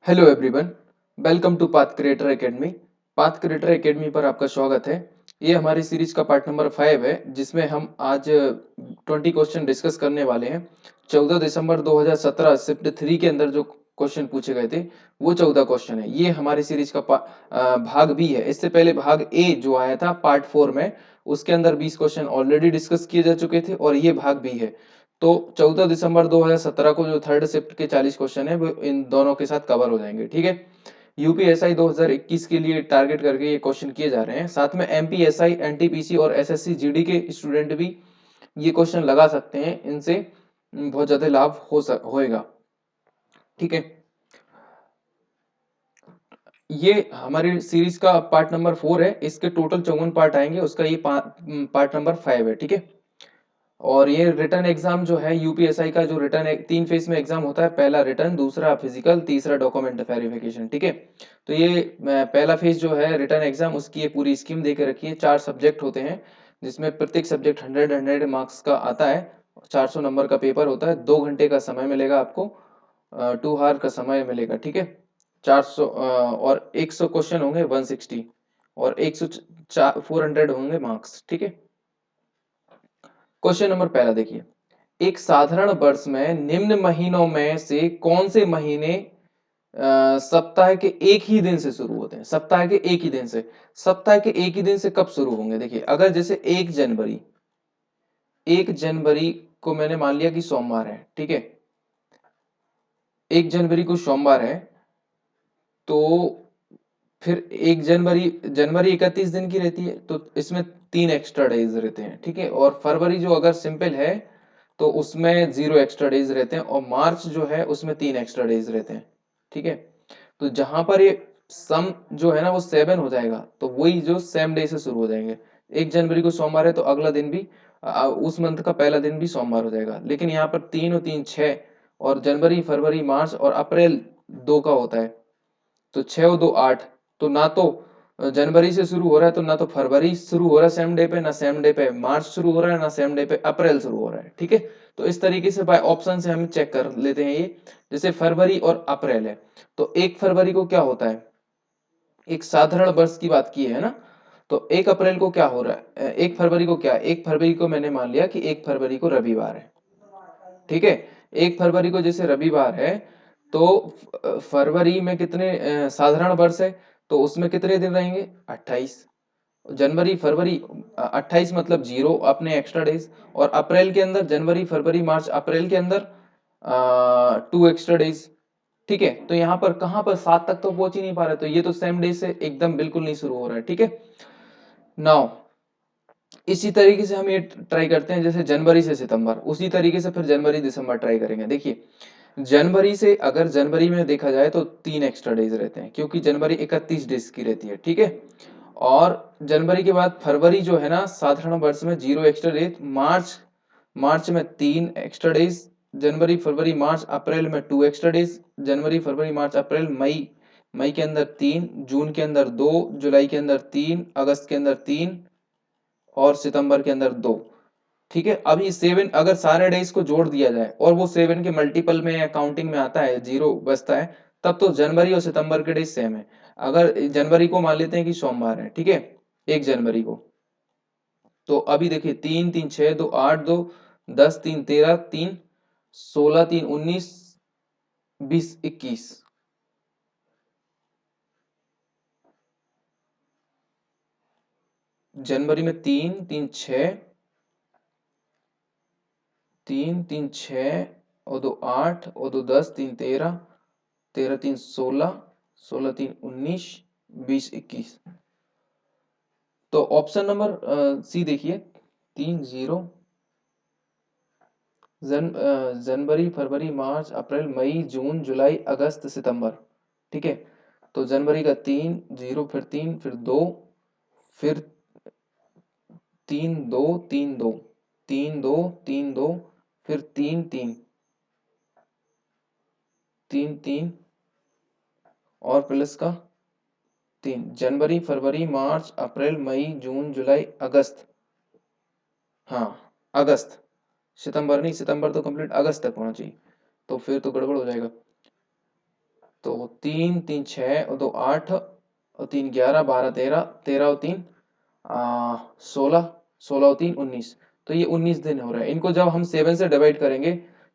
Hello everyone, welcome to path creator academy. Path creator academy पर आपका स्वागत है। ये हमारी सीरीज का पार्ट नंबर 5 है, जिसमें हम आज 20 क्वेश्चन डिस्कस करने वाले हैं। 14 दिसंबर 2017 शिफ्ट 3 के अंदर जो क्वेश्चन पूछे गए थे वो 14 क्वेश्चन है। ये हमारी सीरीज का भाग बी है। इससे पहले भाग ए जो आया था पार्ट 4 में, उसके अंदर 20 क्वेश्चन ऑलरेडी डिस्कस किए जा चुके थे और ये भाग बी है। तो 14 दिसंबर 2017 को जो थर्ड शिफ्ट के 40 क्वेश्चन है वो इन दोनों के साथ कवर हो जाएंगे। ठीक है। यूपीएसआई 2021 के लिए टारगेट करके ये क्वेश्चन किए जा रहे हैं। साथ में एमपीएसआई, एनटीपीसी और एसएससी जीडी के स्टूडेंट भी ये क्वेश्चन लगा सकते हैं। इनसे बहुत ज्यादा लाभ होएगा। ठीक है। ये हमारी सीरीज का पार्ट नंबर 4 है। इसके टोटल 54 पार्ट आएंगे, उसका ये पार्ट नंबर 5 है। ठीक है। और ये रिटर्न एग्जाम जो है यूपीएसआई का, जो रिटर्न 3 फेज में एग्जाम होता है, पहला रिटर्न, दूसरा फिजिकल, तीसरा डॉक्यूमेंट वेरिफिकेशन। ठीक है। तो ये पहला फेज जो है रिटर्न एग्जाम, उसकी ये पूरी स्कीम दे के रखी है। 4 सब्जेक्ट होते हैं, जिसमें प्रत्येक सब्जेक्ट 100 मार्क्स का आता है। 400 नंबर का पेपर होता है। 2 घंटे का समय मिलेगा आपको, 2 आवर का समय मिलेगा। ठीक है। 400 और 100 क्वेश्चन होंगे, 160, और 400 होंगे मार्क्स। ठीक है। क्वेश्चन नंबर पहला देखिए, एक साधारण वर्ष में निम्न महीनों में से कौन से महीने सप्ताह के एक ही दिन से शुरू होते हैं? सप्ताह के एक ही दिन से। सप्ताह के एक ही दिन से कब शुरू होंगे? देखिए, अगर जैसे 1 जनवरी, 1 जनवरी को मैंने मान लिया कि सोमवार है। ठीक है। 1 जनवरी को सोमवार है, तो फिर 1 जनवरी, जनवरी 31 दिन की रहती है, तो इसमें 3 एक्स्ट्रा डेज रहते हैं। ठीक है। और फरवरी जो अगर सिंपल है तो उसमें 0 एक्स्ट्रा डेज रहते हैं, और मार्च जो है उसमें 3 एक्स्ट्रा डेज रहते हैं। ठीक है। तो जहां पर ये सम जो है ना वो 7 हो जाएगा, तो वही जो सेम डे से शुरू हो जाएंगे। 1 जनवरी को सोमवार है तो अगला दिन भी उस मंथ का पहला दिन भी सोमवार हो जाएगा। लेकिन यहाँ पर 3 और 3 6, और जनवरी, फरवरी, मार्च और अप्रैल 2 का होता है, तो 6 और 2 8। तो ना तो जनवरी से शुरू हो रहा है, तो ना तो फरवरी शुरू हो रहा है सेम डे पे, ना सेम डे पे मार्च शुरू हो रहा है, ना सेम डे पे अप्रैल शुरू हो रहा है। ठीक है। तो इस तरीके से बाय ऑप्शन से हम चेक कर लेते हैं ये। जैसे फरवरी और अप्रैल है, तो 1 फरवरी को क्या होता है? एक साधारण वर्ष की बात की है ना। तो 1 अप्रैल को क्या हो रहा है? 1 फरवरी को क्या है? 1 फरवरी को मैंने मान लिया कि 1 फरवरी को रविवार है। ठीक है। 1 फरवरी को जैसे रविवार है, तो फरवरी में कितने साधारण वर्ष है, तो उसमें कितने दिन रहेंगे? 28। जनवरी, फरवरी, 28 मतलब 0 अपने एक्स्ट्रा डेज। और अप्रैल के अंदर, जनवरी, फरवरी, मार्च, अप्रैल के अंदर 2 एक्स्ट्रा डेज। ठीक है। तो यहाँ पर कहां पर 7 तक तो पहुंच ही नहीं पा रहे, तो ये तो सेम डे से एकदम बिल्कुल नहीं शुरू हो रहा है। ठीक है। नाउ इसी तरीके से हम ये ट्राई करते हैं, जैसे जनवरी से सितंबर, उसी तरीके से फिर जनवरी दिसंबर ट्राई करेंगे। देखिए, जनवरी से अगर जनवरी में देखा जाए तो 3 एक्स्ट्रा डेज रहते हैं, क्योंकि जनवरी 31 डेज की रहती है। ठीक है। और जनवरी के बाद फरवरी जो है ना साधारण वर्ष में 0 एक्स्ट्रा डेज। मार्च, मार्च में 3 एक्स्ट्रा डेज। जनवरी, फरवरी, मार्च, अप्रैल में 2 एक्स्ट्रा डेज। जनवरी, फरवरी, मार्च, अप्रैल, मई, मई के अंदर 3, जून के अंदर 2, जुलाई के अंदर 3, अगस्त के अंदर 3, और सितंबर के अंदर 2। ठीक है। अभी 7 अगर सारे डेज को जोड़ दिया जाए और वो 7 के मल्टीपल में या काउंटिंग में आता है, 0 बचता है, तब तो जनवरी और सितंबर के डेज सेम है। अगर जनवरी को मान लेते हैं कि सोमवार है, ठीक है, 1 जनवरी को, तो अभी देखिए 3 3 6 2 8 2 10 3 13 3 16 3 19 20 21। जनवरी में 3 3 6, 3 3 6, और 2 8, और 2 10, 3 13, 13 3 16, 16 3 19, 20 21। तो ऑप्शन नंबर सी देखिए, 3 0। जनवरी, फरवरी, मार्च, अप्रैल, मई, जून, जुलाई, अगस्त, सितंबर। ठीक है। तो जनवरी का 3 0, फिर 3, फिर 2, फिर 3 2 3 2, 3 2 3 2, फिर 3 3 3 3, और प्लस का 3। जनवरी, फरवरी, मार्च, अप्रैल, मई, जून, जुलाई, अगस्त। हाँ, अगस्त। सितंबर नहीं, सितंबर तो कंप्लीट, अगस्त तक होना चाहिए, तो फिर तो गड़बड़ हो जाएगा। तो 3 3 6 और 2 8 और 3 11 12 13 13 और 3 16 16 और 3 19। तो ये 19 दिन हो रहा है। इनको जब हम 7 से डिवाइड करेंगे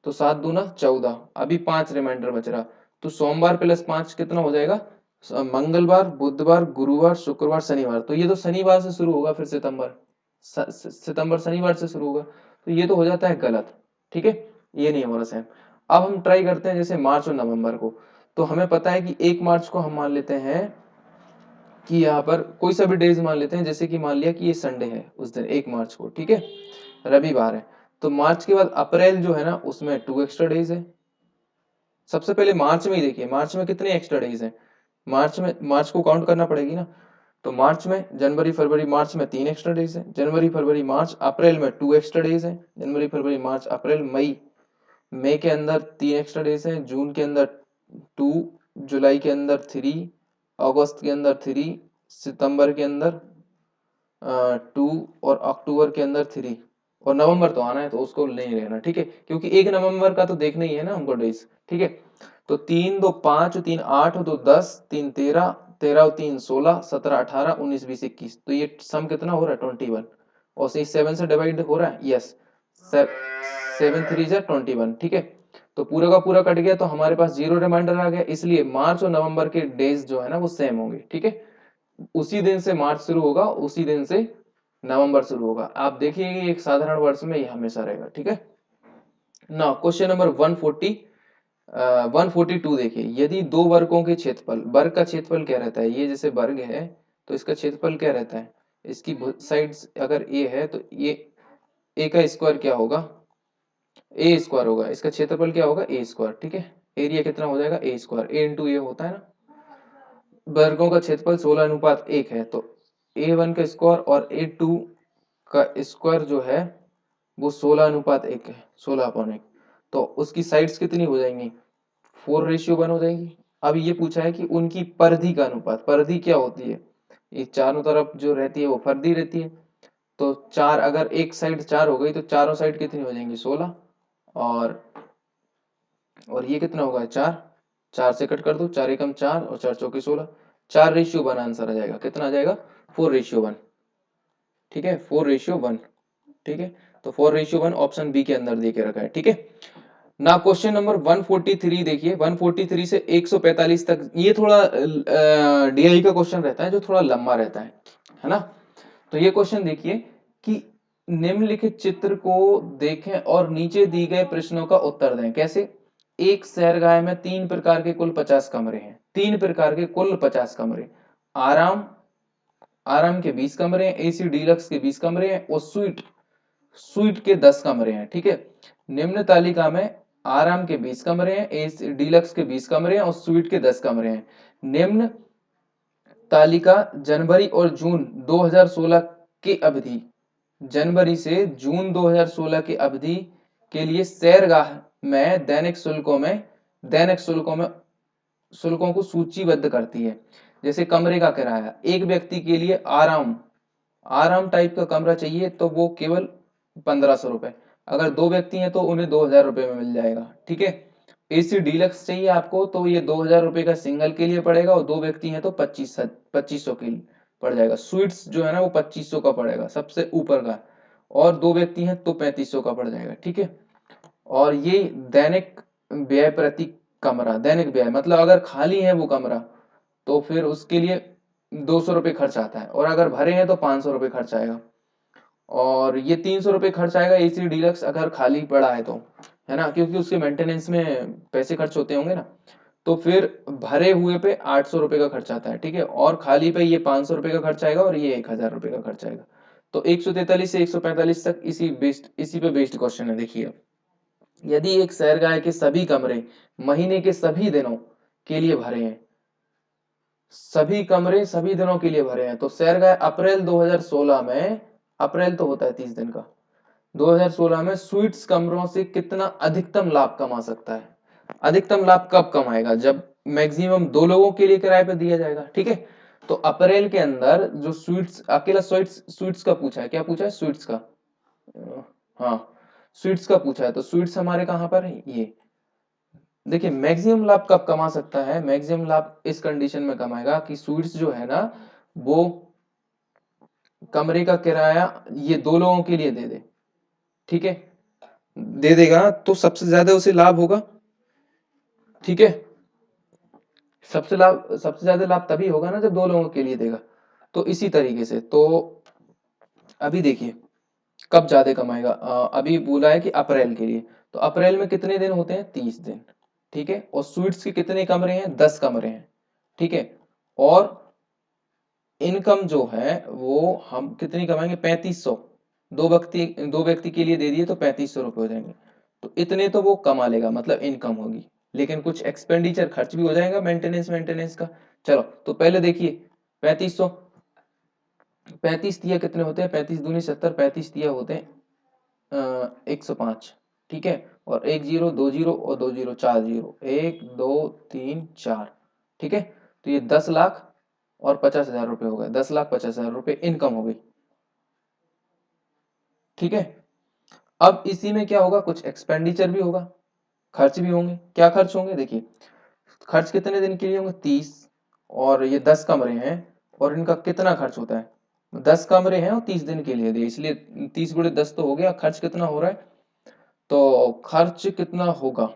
तो 7 दूना 14, अभी 5 रिमाइंडर बच रहा। तो सोमवार प्लस 5 कितना हो जाएगा? मंगलवार, बुधवार, गुरुवार, शुक्रवार, शनिवार। तो ये तो शनिवार से शुरू होगा, फिर सितंबर शनिवार से शुरू होगा। तो ये तो हो जाता है गलत, ठीक है, ये नहीं हमारा सेम। अब हम ट्राई करते हैं जैसे मार्च और नवंबर को। तो हमें पता है कि 1 मार्च को हम मान लेते हैं कि यहाँ पर कोई सा भी डेज मान लेते हैं, जैसे कि मान लिया कि ये संडे है उस दिन 1 मार्च को, ठीक है, रविवार है। तो मार्च के बाद अप्रैल जो है ना, उसमें 2 एक्स्ट्रा डेज है। सबसे पहले मार्च में ही देखिए, मार्च में कितने एक्स्ट्रा डेज हैं? मार्च को काउंट करना पड़ेगी ना। तो मार्च में जनवरी फरवरी मार्च में 3 एक्स्ट्रा डेज है। जनवरी फरवरी मार्च अप्रैल में 2 एक्स्ट्रा डेज है। जनवरी फरवरी मार्च अप्रैल मई, मई के अंदर 3 एक्स्ट्रा डेज हैं। जून के अंदर 2, जुलाई के अंदर 3, अगस्त के अंदर 3, सितंबर के अंदर 2 और अक्टूबर के अंदर 3। और नवंबर तो आना है तो उसको नहीं लेना, ठीक है, क्योंकि 1 नवंबर का तो देखना ही है ना हमको डेज, ठीक है। तो 3 2 5 3 8 2 10 3 13 13 और 3 16 17 18 19 20 21। तो ये सम कितना हो रहा है? 21। और 7 से डिवाइड हो रहा है, यस, 7 3 जा 21, ठीक है। तो पूरा का पूरा कट गया, तो हमारे पास जीरो रिमाइंडर आ गया। इसलिए मार्च और नवंबर के डेज जो है ना वो सेम होंगे, ठीक है। उसी दिन से मार्च शुरू होगा, उसी दिन से नवंबर शुरू होगा। आप देखिए एक साधारण वर्ष में ये हमेशा रहेगा, ठीक है ना। क्वेश्चन नंबर 140 142 देखिए, यदि दो वर्गों के क्षेत्रफल, वर्ग का क्षेत्रफल क्या रहता है? ये जैसे वर्ग है तो इसका क्षेत्रफल क्या रहता है? इसकी साइड्स अगर ए है तो ये ए का स्क्वायर क्या होगा? ए स्क्वायर होगा। इसका क्षेत्रफल क्या होगा? ए स्क्वायर, ठीक है। एरिया कितना हो जाएगा? ए स्क्वायर, ए इंटू ए होता है ना। वर्गों का क्षेत्रफल 16:1 है, तो A1 का स्क्वायर और A2 का स्क्वायर जो है वो 16:1 है, 16/1। तो उसकी साइड्स कितनी हो जाएंगी? 4:1 हो जाएगी। अब ये पूछा है कि उनकी परिधि का अनुपात, परिधि क्या होती है? ये चारों तरफ जो रहती है वो परिधि रहती है। तो 4, अगर एक साइड 4 हो गई तो चारों साइड कितनी हो जाएंगी? 16। और ये कितना होगा? 4, 4 से कट कर दो, 4 एकम 4 और 4 चौके 16। 4:1 आंसर आ जाएगा। कितना आ जाएगा? 4:1, ठीक है, 4:1, ठीक है। तो 4:1 ऑप्शन बी के अंदर दे के रखा है, ठीक है ना। क्वेश्चन नंबर 143 देखिए, 143 से 145 तक ये थोड़ा डीआई का क्वेश्चन रहता है जो थोड़ा लंबा रहता है ना। तो ये क्वेश्चन देखिए कि निम्नलिखित चित्र को देखें और नीचे दी गए प्रश्नों का उत्तर दें। कैसे? एक शहरगाह में 3 प्रकार के कुल 50 कमरे हैं। 3 प्रकार के कुल 50 कमरे। आराम आराम के 20 कमरे हैं, एसी डीलक्स के 20 कमरे हैं और स्वीट स्वीट के 10 कमरे हैं, ठीक है। निम्न तालिका में आराम के 20 कमरे हैं, एसी डीलक्स के 20 कमरे हैं और स्वीट के 10 कमरे हैं। निम्न तालिका जनवरी और जून 2016 की अवधि, जनवरी से जून 2016 की अवधि के लिए सैरगाह में दैनिक शुल्कों को सूचीबद्ध करती है। जैसे कमरे का किराया, एक व्यक्ति के लिए आराम आराम टाइप का कमरा चाहिए तो वो केवल 1500 रुपए। अगर 2 व्यक्ति हैं तो उन्हें 2000 रुपए में मिल जाएगा, ठीक है। एसी डीलक्स चाहिए आपको तो ये 2000 रुपए का सिंगल के लिए पड़ेगा, और 2 व्यक्ति हैं तो 2500 के लिए पड़ जाएगा। स्वीट्स जो है ना वो 2500 का पड़ेगा सबसे ऊपर का, और 2 व्यक्ति हैं तो 3500 का पड़ जाएगा, ठीक है। और ये दैनिक व्यय प्रति कमरा, दैनिक व्यय मतलब अगर खाली है वो कमरा तो फिर उसके लिए 200 रुपये खर्च आता है, और अगर भरे हैं तो 500 रुपये खर्च आएगा। और ये 300 रुपये खर्च आएगा एसी डीलक्स अगर खाली पड़ा है तो, है ना, क्योंकि उसके मेंटेनेंस में पैसे खर्च होते होंगे ना। तो फिर भरे हुए पे 800 रुपये का खर्च आता है, ठीक है। और खाली पे ये 500 रुपये का खर्च आएगा और ये 1000 रुपये का खर्च आएगा। तो 143 से 145 तक इसी पे बेस्ड क्वेश्चन है। देखिए, यदि एक सैरगाह के सभी कमरे महीने के सभी दिनों के लिए भरे हैं, सभी कमरे सभी दिनों के लिए भरे हैं, तो सैरगाह अप्रैल 2016 में, अप्रैल तो होता है 30 दिन का, 2016 में स्वीट्स कमरों से कितना अधिकतम लाभ कमा सकता है? अधिकतम लाभ कब कमाएगा? जब मैक्सिमम 2 लोगों के लिए किराए पे दिया जाएगा, ठीक है। तो अप्रैल के अंदर जो स्वीट्स, अकेला स्वीट्स का पूछा है, क्या पूछा है? स्वीट्स का, हाँ, स्वीट्स का पूछा है। तो स्वीट्स हमारे कहां पर है? ये देखिए मैक्सिमम लाभ कब कमा सकता है, मैक्सिमम लाभ इस कंडीशन में कमाएगा कि स्वीट्स जो है ना वो कमरे का किराया ये 2 लोगों के लिए दे दे, ठीक है, दे देगा तो सबसे ज्यादा उसे लाभ होगा, ठीक है। सबसे ज्यादा लाभ तभी होगा ना जब 2 लोगों के लिए देगा। तो इसी तरीके से तो अभी देखिए कब ज्यादा कमाएगा, अभी बोला है कि अप्रैल के लिए, तो अप्रैल में कितने दिन होते हैं, 30 दिन, ठीक है। और स्वीट्स के कितने कमरे हैं, 10 कमरे हैं, ठीक है। और इनकम जो है वो हम कितनी कमाएंगे, 3500, 2 व्यक्ति के लिए दे दिए तो 3500 रुपये हो जाएंगे। तो इतने तो वो कमा लेगा, मतलब इनकम होगी, लेकिन कुछ एक्सपेंडिचर खर्च भी हो जाएगा मेंटेनेंस मेंटेनेंस का। चलो तो पहले देखिए 3500, 35 तिया कितने होते हैं, 35 दूनी 70, 35 तिया होते हैं 105, ठीक है। और 1 0 2 0 और 2 0 4 0, 1 2 3 4, ठीक है। तो ये 10,50,000 रुपये हो गए, 10,50,000 रुपये इनकम हो गई, ठीक है। अब इसी में क्या होगा, कुछ एक्सपेंडिचर भी होगा, खर्च भी होंगे। क्या खर्च होंगे, देखिए खर्च कितने दिन के लिए होंगे, 30, और ये 10 कमरे हैं, और इनका कितना खर्च होता है, 10 कमरे हैं और 30 दिन के लिए दिए, इसलिए 30 × 10 तो हो गया। खर्च कितना हो रहा है, तो खर्च कितना होगा,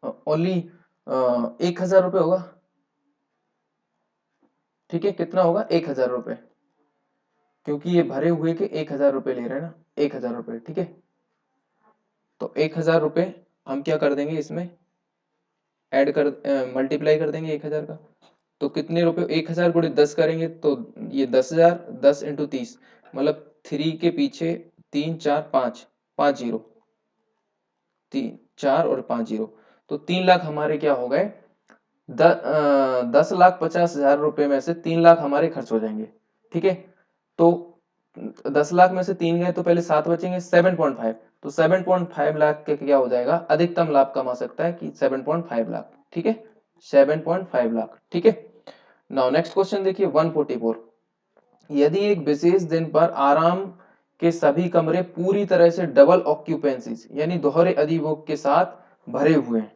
ओनली 1,000 रुपये होगा, ठीक है। कितना होगा, 1,000 रुपये, क्योंकि ये भरे हुए के 1,000 रुपये ले रहे हैं ना, 1,000 रुपये, ठीक है। तो 1,000 रुपये हम क्या कर देंगे इसमें, ऐड कर मल्टीप्लाई कर देंगे 1,000 का। तो कितने रुपए, 1,000 × 10 करेंगे तो ये 10,000, 10 × 30, मतलब 3 के पीछे 3 4 5, 5 0, 3 4 और 5 0, तो 3 लाख हमारे क्या हो गए, 10,50,000 रुपये में से 3 लाख हमारे खर्च हो जाएंगे, ठीक है। तो 10 लाख में से 3 गए तो पहले 7 बचेंगे, 7.5, तो 7.5 लाख के क्या हो जाएगा, अधिकतम लाभ कमा सकता है कि 7.5 लाख, ठीक है, 7.5 लाख, ठीक है। नाउ नेक्स्ट क्वेश्चन देखिए 144, यदि एक विशेष दिन पर आराम के सभी कमरे पूरी तरह से डबल ऑक्यूपेंसी यानी दोहरे अधिभोग के साथ भरे हुए हैं,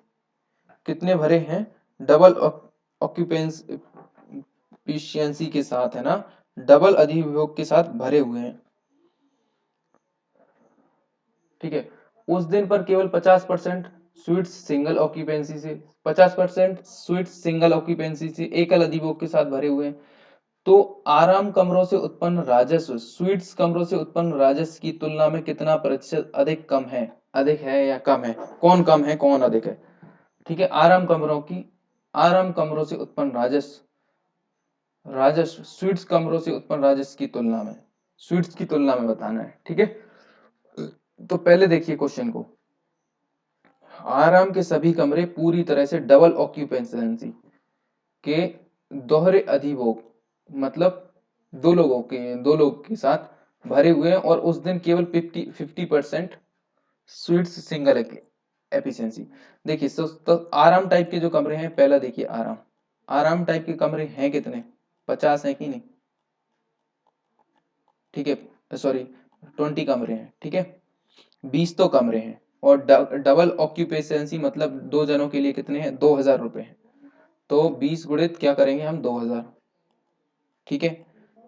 कितने भरे हैं, डबल ऑक्यूपेंसी के साथ, है ना, डबल अधिभोग के साथ भरे हुए हैं, ठीक है। उस दिन पर केवल 50% स्वीट्स सिंगल ऑक्यूपेंसी से, 50% स्वीट्स सिंगल ऑक्यूपेंसी से एकल अधिभोग के साथ भरे हुए हैं, तो आराम कमरों से उत्पन्न राजस्व स्वीट्स कमरों से उत्पन्न राजस्व की तुलना में कितना प्रतिशत अधिक कम है, अधिक है या कम है, कौन कम है कौन अधिक है, ठीक है। आराम कमरों से उत्पन्न राजस्व स्वीट्स कमरों से उत्पन्न राजस्व की तुलना में, स्वीट्स की तुलना में बताना है, ठीक है। तो पहले देखिए क्वेश्चन को, आराम के सभी कमरे पूरी तरह से डबल ऑक्यूपेंसी के दोहरे अधिभोग, मतलब 2 लोग के साथ भरे हुए हैं, और उस दिन केवल 50% स्वीट्स सिंगल एफिशिएंसी। देखिए तो आराम टाइप के जो कमरे हैं, पहला देखिए आराम टाइप के कमरे हैं कितने, 50 है कि नहीं, ठीक है, सॉरी 20 कमरे हैं, ठीक है, 20 तो कमरे हैं, और डबल ऑक्यूपेंसी मतलब 2 जनों के लिए कितने हैं, 2,000 रुपये हैं, तो 20 गुणित क्या करेंगे हम, 2,000, ठीक है।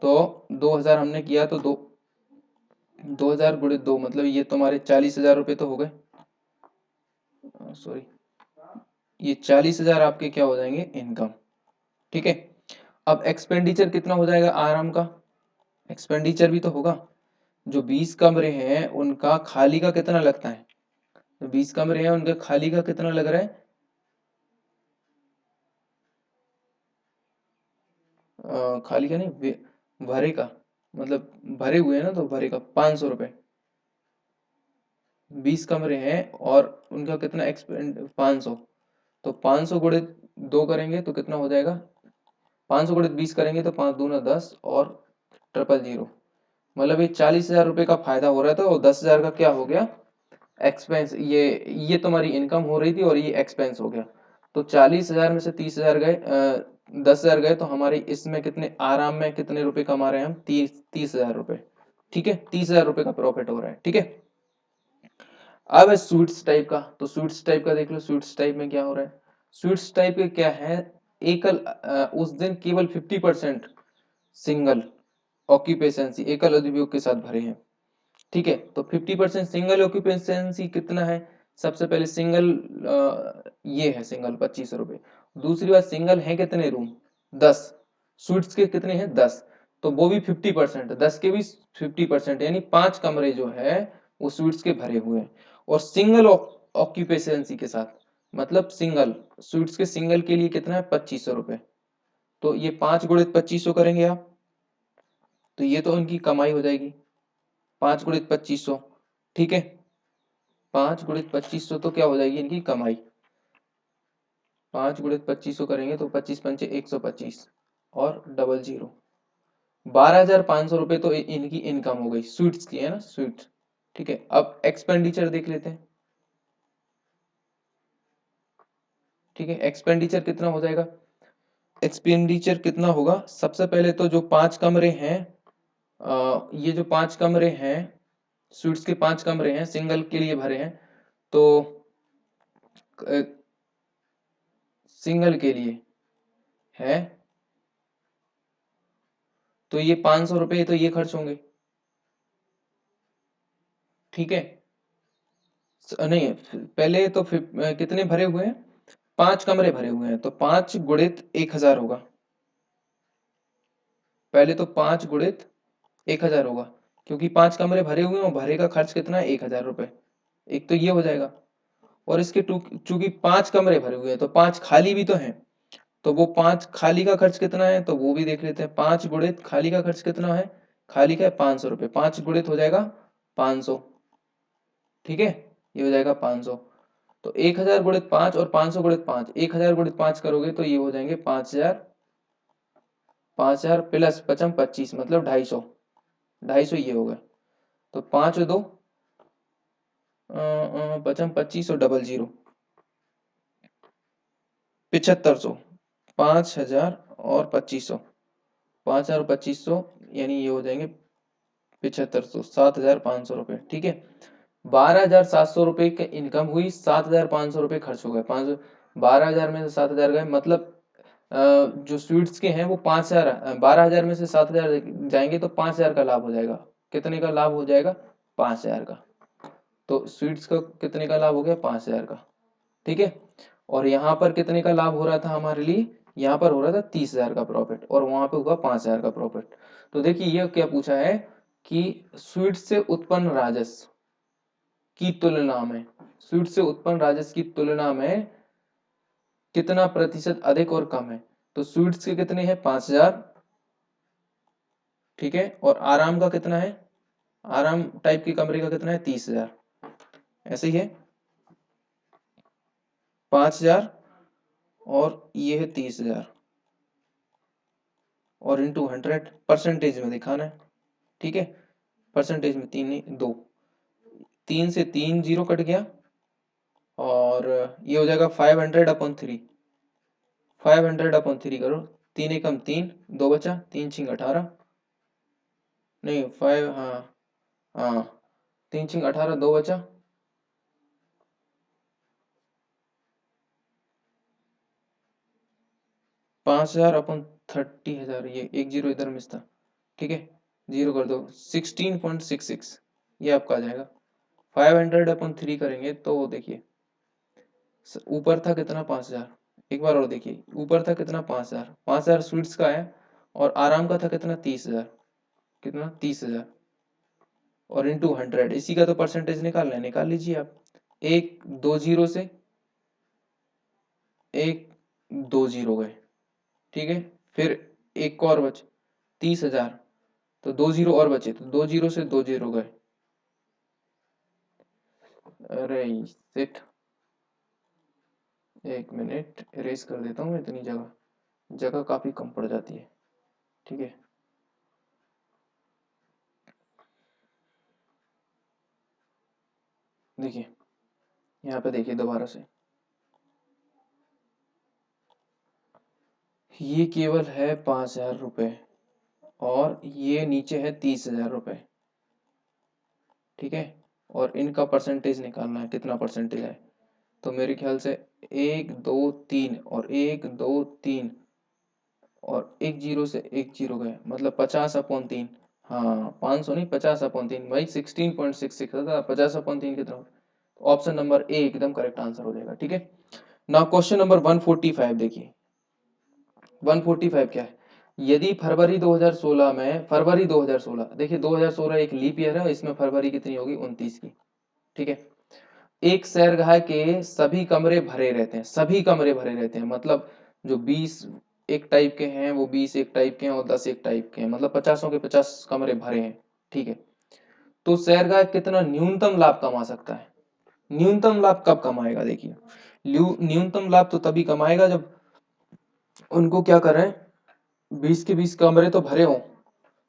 तो 2,000 हमने किया तो 2,000 × 2 मतलब ये तुम्हारे 40,000 रुपये तो हो गए, सॉरी ये 40,000 आपके क्या हो जाएंगे, इनकम, ठीक है। अब एक्सपेंडिचर कितना हो जाएगा आराम का, एक्सपेंडिचर भी तो होगा, जो 20 कमरे हैं उनका खाली का कितना लगता है, जो 20 कमरे हैं उनका खाली का कितना लग रहा है, खाली का नहीं भरे का, मतलब भरे हुए हैं ना, तो भरे का 500 रुपये, 20 कमरे हैं और उनका कितना एक्सपेंड 500, तो 500 × 2 करेंगे तो कितना हो जाएगा, 500 × 20 करेंगे तो 5 दूना 10 और 000, मतलब ये 40,000 रुपये का फायदा हो रहा था, और 10,000 का क्या हो गया, एक्सपेंस, ये तुम्हारी इनकम हो रही थी और ये एक्सपेंस हो गया। तो 40,000 में से 30,000 गए, 10,000 गए, तो हमारे इसमें कितने, आराम में कितने रुपए कमा रहे हैं हम, 30,000 रुपये, ठीक है, 30,000 रुपये का प्रॉफिट हो रहा है, ठीक है। अब है स्वीट्स टाइप का, तो स्वीट्स टाइप का देख लो, स्वीट्स टाइप में क्या हो रहा है। स्वीट्स टाइप के क्या है, एकल उस दिन केवल 50% सिंगल ऑक्यूपेशंसी एकल उपयोग के साथ भरे हैं। ठीक है, तो 50% सिंगल ऑक्यूपेशंसी कितना है, सबसे पहले सिंगल ये है सिंगल 2500 रुपये। दूसरी बात सिंगल है कितने रूम, 10। स्वीट्स के कितने हैं, 10। तो वो भी 50%, 10 के भी 50%, यानी 5 कमरे जो है वो स्वीट्स के भरे हुए हैं। और सिंगल ऑक्यूपेशंसी के साथ, मतलब सिंगल स्वीट्स के सिंगल के लिए कितना है, 2500 रुपये। तो ये 5 गुणित 2500 करेंगे आप, तो ये तो इनकी कमाई हो जाएगी, 5 गुणित 2500। ठीक है, 5 गुणित 2500 तो क्या हो जाएगी इनकी कमाई, 5 गुणित 2500 करेंगे तो 25 पंचे 125 और डबल जीरो, 12,500 रुपये तो इनकी इनकम हो गई, स्वीट्स की है ना, स्वीट्स। ठीक है, अब एक्सपेंडिचर देख लेते हैं। ठीक है, एक्सपेंडिचर कितना हो जाएगा, एक्सपेंडिचर कितना होगा, सबसे पहले तो जो 5 कमरे हैं, ये जो 5 कमरे हैं, स्वीट्स के 5 कमरे हैं सिंगल के लिए भरे हैं, तो सिंगल के लिए है, तो ये 500 रुपये तो ये खर्च होंगे। ठीक है, नहीं पहले तो कितने भरे हुए हैं, 5 कमरे भरे हुए हैं, तो 5 गुणित 1000 होगा, पहले तो 5 गुणित 1000 होगा, क्योंकि 5 कमरे भरे हुए हैं और भरे का खर्च कितना है, 1000 रुपये। एक तो ये हो जाएगा, और इसके चूंकि 5 कमरे भरे हुए हैं तो 5 खाली भी तो हैं, तो वो 5 खाली का खर्च कितना है, तो वो भी देख लेते हैं। 5 गुणित खाली का खर्च कितना है, खाली का है 500 रुपये, 5 गुणित हो जाएगा 500। ठीक है, ये हो जाएगा 500। तो 1000 गुणित 5 और 500 गुणित 5, 1000 गुणित 5 करोगे तो ये हो जाएंगे 5000, 5000 प्लस 25 मतलब 250, 250 ये हो गए। तो 5 और 2 25 और डबल जीरो 7500, 5000 और 2500, 5000 और 2500 यानी ये हो जाएंगे 7500, 7500 रुपये। ठीक है, 12,700 रुपये की इनकम हुई, 7,500 रुपये खर्च हो गए, 500, 12,000 में से 7,000 गए, मतलब जो स्वीट्स के हैं वो 5,000, 12,000 में से 7,000 जाएंगे तो 5,000 का लाभ हो जाएगा। कितने का लाभ हो जाएगा, 5,000 का। तो स्वीट्स का कितने का लाभ हो गया, 5,000 का। ठीक है, और यहाँ पर कितने का लाभ हो रहा था हमारे लिए, यहाँ पर हो रहा था 30,000 का प्रॉफिट, और वहां पे हुआ 5,000 का प्रॉफिट। तो देखिए ये क्या पूछा है कि स्वीट से उत्पन्न राजस्व की तुलना में, स्वीट से उत्पन्न राजस्व की तुलना में कितना प्रतिशत अधिक और कम है। तो स्वीट्स के कितने हैं, 5,000। ठीक है, और आराम का कितना है, आराम टाइप के कमरे का कितना है, 30,000। ऐसे ही है, 5,000 और ये है 30,000, और इंटू 100 परसेंटेज में दिखाना है। ठीक है, परसेंटेज में 3 नहीं 2, 3 से 3 जीरो कट गया, और ये हो जाएगा 500/3, 500/3 करो, 3 एकम 3, 2 बचा, 3 छिंग 18, नहीं 5, हाँ हाँ, 3 छिंग 18, 2 बचा, 5,000/30,000, ये एक जीरो इधर मिस था। ठीक है, जीरो कर दो, 16.66 ये आपका आ जाएगा। 500/3 करेंगे तो देखिए ऊपर था कितना, 5,000, एक बार और देखिए, ऊपर था कितना, 5,000, 5,000 स्वीट्स का है, और आराम का था कितना, 30,000, कितना 30,000, और इंटू 100, इसी का तो परसेंटेज निकालना है, निकाल लीजिए आप। एक दो जीरो से एक दो जीरो गए। ठीक है, फिर एक और बचे 30,000, तो 2 जीरो और बचे, तो 2 जीरो से 2 जीरो गए। अरे शिट, एक मिनट इरेज कर देता हूँ मैं, इतनी जगह जगह काफी कम पड़ जाती है। ठीक है, देखिए यहाँ पे देखिए दोबारा से, ये केवल है 5,000 रुपये, और ये नीचे है 30,000 रुपये। ठीक है, और इनका परसेंटेज निकालना है, कितना परसेंटेज है। तो मेरे ख्याल से 1 2 3 और 1 2 3 और एक जीरो से एक जीरो गए, मतलब 50/3। हाँ 500 नहीं, 50/3 भाई, 16.66 था। 50/3 कितना? ऑप्शन नंबर ए एकदम करेक्ट आंसर हो जाएगा। ठीक है, नाउ क्वेश्चन नंबर 145 देखिए। 145 क्या है? यदि फरवरी 2016 में, फरवरी 2016, देखिए 2016 एक लीप ईयर है, इसमें फरवरी कितनी होगी? 29 की। ठीक है, एक सैरगाह के सभी कमरे भरे रहते हैं, सभी कमरे भरे रहते हैं, मतलब जो 20 एक टाइप के हैं वो 20 एक टाइप के हैं और 10 एक टाइप के हैं, मतलब 50 के 50 कमरे भरे हैं। ठीक है, तो सैरगाह कितना न्यूनतम लाभ कमा सकता है? न्यूनतम लाभ कब कमाएगा? देखिए, न्यूनतम लाभ तो तभी कमाएगा जब उनको क्या करें, 20 के 20 कमरे तो भरे हों,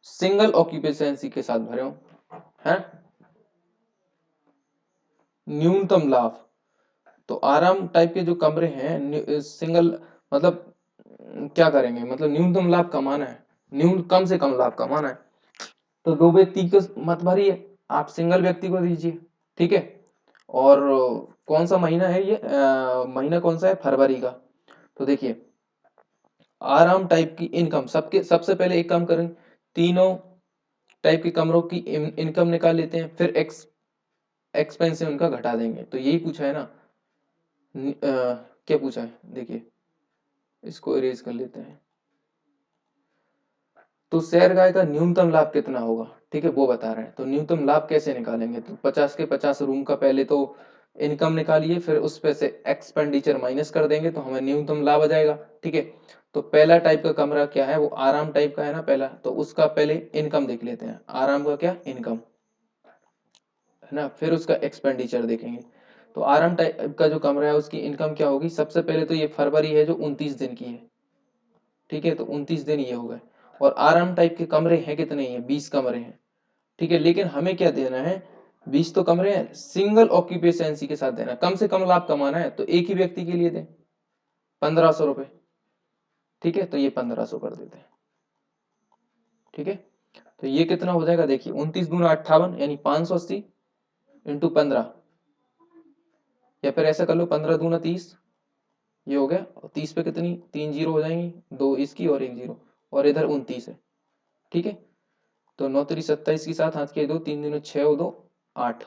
सिंगल ऑक्यूपेंसी के साथ भरे हों, है। न्यूनतम लाभ तो आराम टाइप के जो कमरे हैं सिंगल, मतलब क्या करेंगे, मतलब न्यूनतम लाभ कमाना है, कम से कम लाभ कमाना है। तो दो व्यक्ति को मत भरिए, आप सिंगल व्यक्ति को दीजिए। ठीक है, और कौन सा महीना है ये? महीना कौन सा है? फरवरी का। तो देखिए, आराम टाइप की इनकम, सबके सबसे पहले एक काम करें, तीनों टाइप के कमरों की इनकम निकाल लेते हैं, फिर एक्सपेंस से उनका घटा देंगे। तो यही पूछा है ना। क्या पूछा है देखिए, इसको इरेज कर लेते हैं। तो शेयर गाय का न्यूनतम लाभ कितना होगा, ठीक है, वो बता रहे हैं। तो न्यूनतम लाभ कैसे निकालेंगे? तो 50 के 50 रूम का पहले तो इनकम निकालिए, फिर उस पे से एक्सपेंडिचर माइनस कर देंगे तो हमें न्यूनतम लाभ आ जाएगा। ठीक है, तो पहला टाइप का कमरा क्या है? वो आराम टाइप का है ना पहला, तो उसका पहले इनकम देख लेते हैं। आराम का क्या? इनकम है ना, फिर उसका एक्सपेंडिचर देखेंगे। तो आराम टाइप का जो कमरा है उसकी इनकम क्या होगी? सबसे पहले तो ये फरवरी है जो 29 दिन की है। ठीक है, तो 29 दिन ये हो गए। और आराम टाइप के कमरे हैं कितने? हैं 20 कमरे हैं। ठीक है, लेकिन हमें क्या देना है? 20 तो कमरे हैं, सिंगल ऑक्यूपेंसी के साथ देना, कम से कम लाभ कमाना है, तो एक ही व्यक्ति के लिए दें 1500 रुपए। ठीक है, तो ये 1500 कर देते हैं। ठीक है, तो ये कितना हो जाएगा? देखिए 29 दूना 58, यानी 580 इंटू 15, या फिर ऐसा कर लो 15 दूना 30, ये हो गया। और 30 पे कितनी? 3 जीरो हो जाएंगी, 2 इसकी और 1 जीरो, और इधर 29 है। ठीक है, तो 9 3 27 की साथ हाथ के दो, 3 दूनी 6 और 2 8,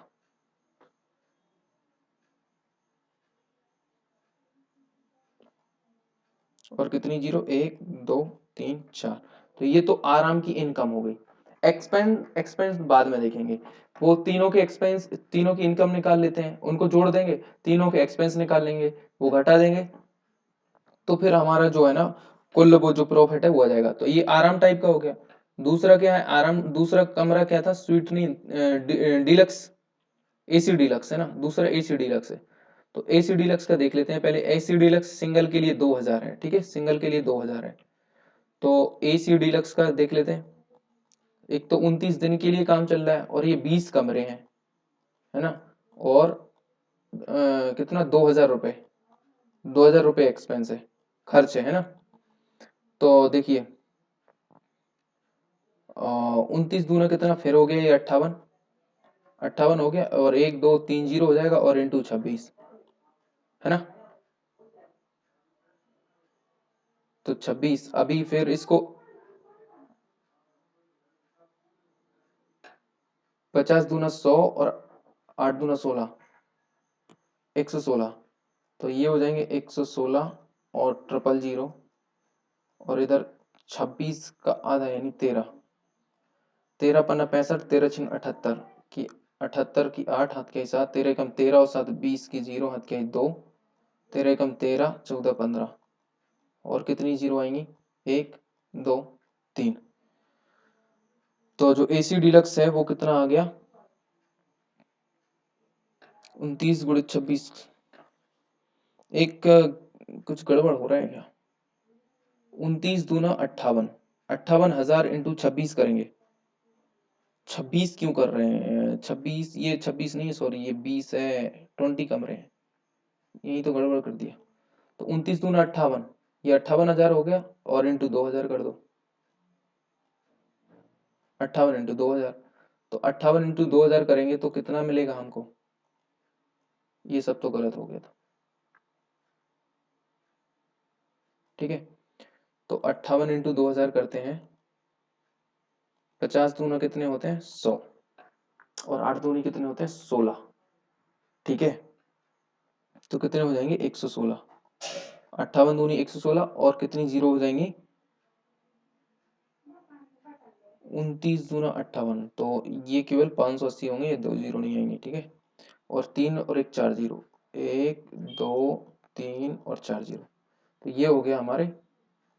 और कितनी जीरो? 1 2 3 4। तो ये तो आराम की इनकम हो गई। एक्सपेंस बाद में देखेंगे। वो तीनों के एक्सपेंस, तीनों की इनकम निकाल लेते हैं, उनको जोड़ देंगे, तीनों के एक्सपेंस निकाल लेंगे, वो घटा देंगे, तो फिर हमारा जो है ना कुल वो जो प्रॉफिट है वो आ जाएगा। तो ये आराम टाइप का हो गया। दूसरा क्या है? आराम दूसरा कमरा क्या था? स्वीट नहीं, डीलक्स, एसी डीलक्स है ना, दूसरा एसी डीलक्स है। तो एसी डीलक्स का देख लेते हैं पहले। एसी डीलक्स सिंगल के लिए 2000 है। ठीक है, सिंगल के लिए 2000 है। तो एसी डीलक्स का देख लेते हैं। एक तो 29 दिन के लिए काम चल रहा है और ये 20 कमरे हैं, है ना, और कितना? 2000 रुपये, 2000 रुपये एक्सपेंस है, खर्च है ना। तो देखिए 29 दूना कितना फिर हो गया? ये 58, 58 हो गया, और 1 2 3 जीरो हो जाएगा, और इंटू 26, है ना। तो 26, अभी फिर इसको 50 दूना 100 और 8 दूना 16, 116। तो ये हो जाएंगे 116 और ट्रिपल जीरो, और इधर 26 का आधा यानी 13, 13 पन्ना 65, 13 छिन 78 की, 78 की 8 हाथ के साथ, 13 कम 13 और 7 20 की 0 हाथ के 2, 13 कम 13 14 15, और कितनी जीरो आएंगी? 1 2 3। तो जो एसी डिलक्स है वो कितना आ गया? 29 गुणित 26, एक कुछ गड़बड़ हो रहा है क्या? 29 दूना 58, 58,000 इंटू 26 करेंगे। 26 क्यों कर रहे हैं? 26, ये 26 नहीं है, सॉरी, ये 20 है, 20 कमरे हैं, यही तो गड़बड़ कर दिया। तो 29 दूना 58, ये 58,000 हो गया, और इंटू 2000 कर दो, 58 इंटू 2000, तो 58 इंटू 2000 करेंगे तो कितना मिलेगा हमको? ये सब तो गलत हो गया था, ठीक है। तो 58 इंटू 2000 करते हैं, 50 दूना कितने होते हैं? 100, और 8 दूनी कितने होते हैं? 16, ठीक है। तो कितने हो जाएंगे? 116। 58 दूनी 116, और कितनी जीरो हो जाएंगी? 29 दूना 58, तो ये केवल 580 होंगे, ये 2 जीरो नहीं आएंगे, ठीक है। और 3 और 1 4 जीरो, 1 2 3 और 4 जीरो, तो ये हो गया हमारे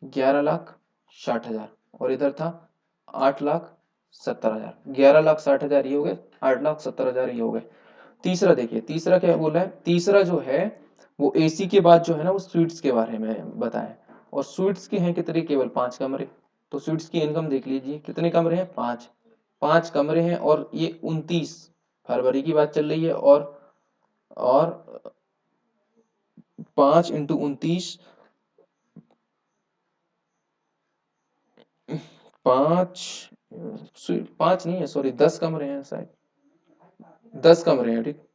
11,60,000, और इधर था 8,70,000। 11,60,000 ये हो गए, 8,70,000 ये हो गए। तीसरा देखिए, तीसरा क्या बोला है? तीसरा जो है वो एसी के बाद जो है ना, वो स्वीट्स के बारे में बताएं। और स्वीट्स के हैं कितने? केवल 5 कमरे। तो स्वीट्स की इनकम देख लीजिए, कितने कमरे हैं? 5। 5 कमरे हैं, और ये 29 फरवरी की बात चल रही है। और 5 इंटू 29, 5, 5 नहीं है, सॉरी, 10 कमरे हैं शायद, 10 कमरे हैं, ठीक।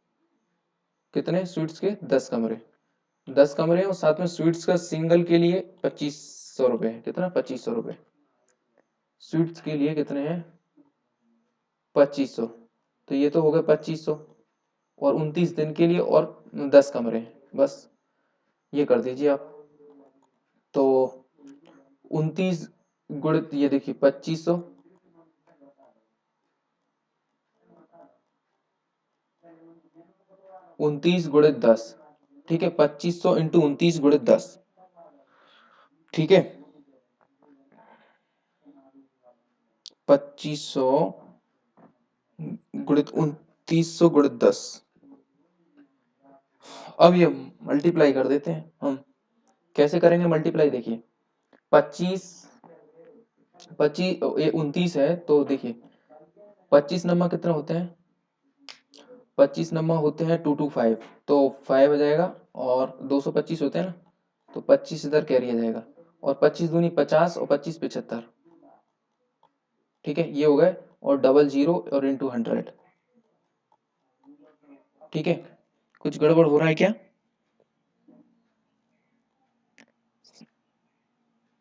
कितने स्वीट्स के? 10 कमरे। 10 कमरे हैं, और साथ में स्वीट्स का सिंगल के लिए 2500 रुपये है। कितना? 2500 रुपये। स्वीट्स के लिए कितने हैं? 2500। तो ये तो हो गए 2500, और 29 दिन के लिए, और 10 कमरे हैं, बस ये कर दीजिए आप। तो 29 गुणित, ये देखिए 2500, 29 गुणित 10, ठीक है। 2500 इंटू 29 गुणित 10, ठीक है। 2500 गुणित 2900 गुणित 10। अब ये मल्टीप्लाई कर देते हैं हम। कैसे करेंगे मल्टीप्लाई? देखिए, 25, 25, ये 29 है, तो देखिए 25 नंबर कितने होते हैं? 25 नंबर होते हैं 225, तो 5 आ जाएगा, और 225 होते हैं ना, तो 25 इधर कैरी आ जाएगा, और 25 दूनी 50, और 25 75, ठीक है, ये हो गए। और डबल जीरो और इंटू 100, ठीक है। कुछ गड़बड़ हो रहा है क्या?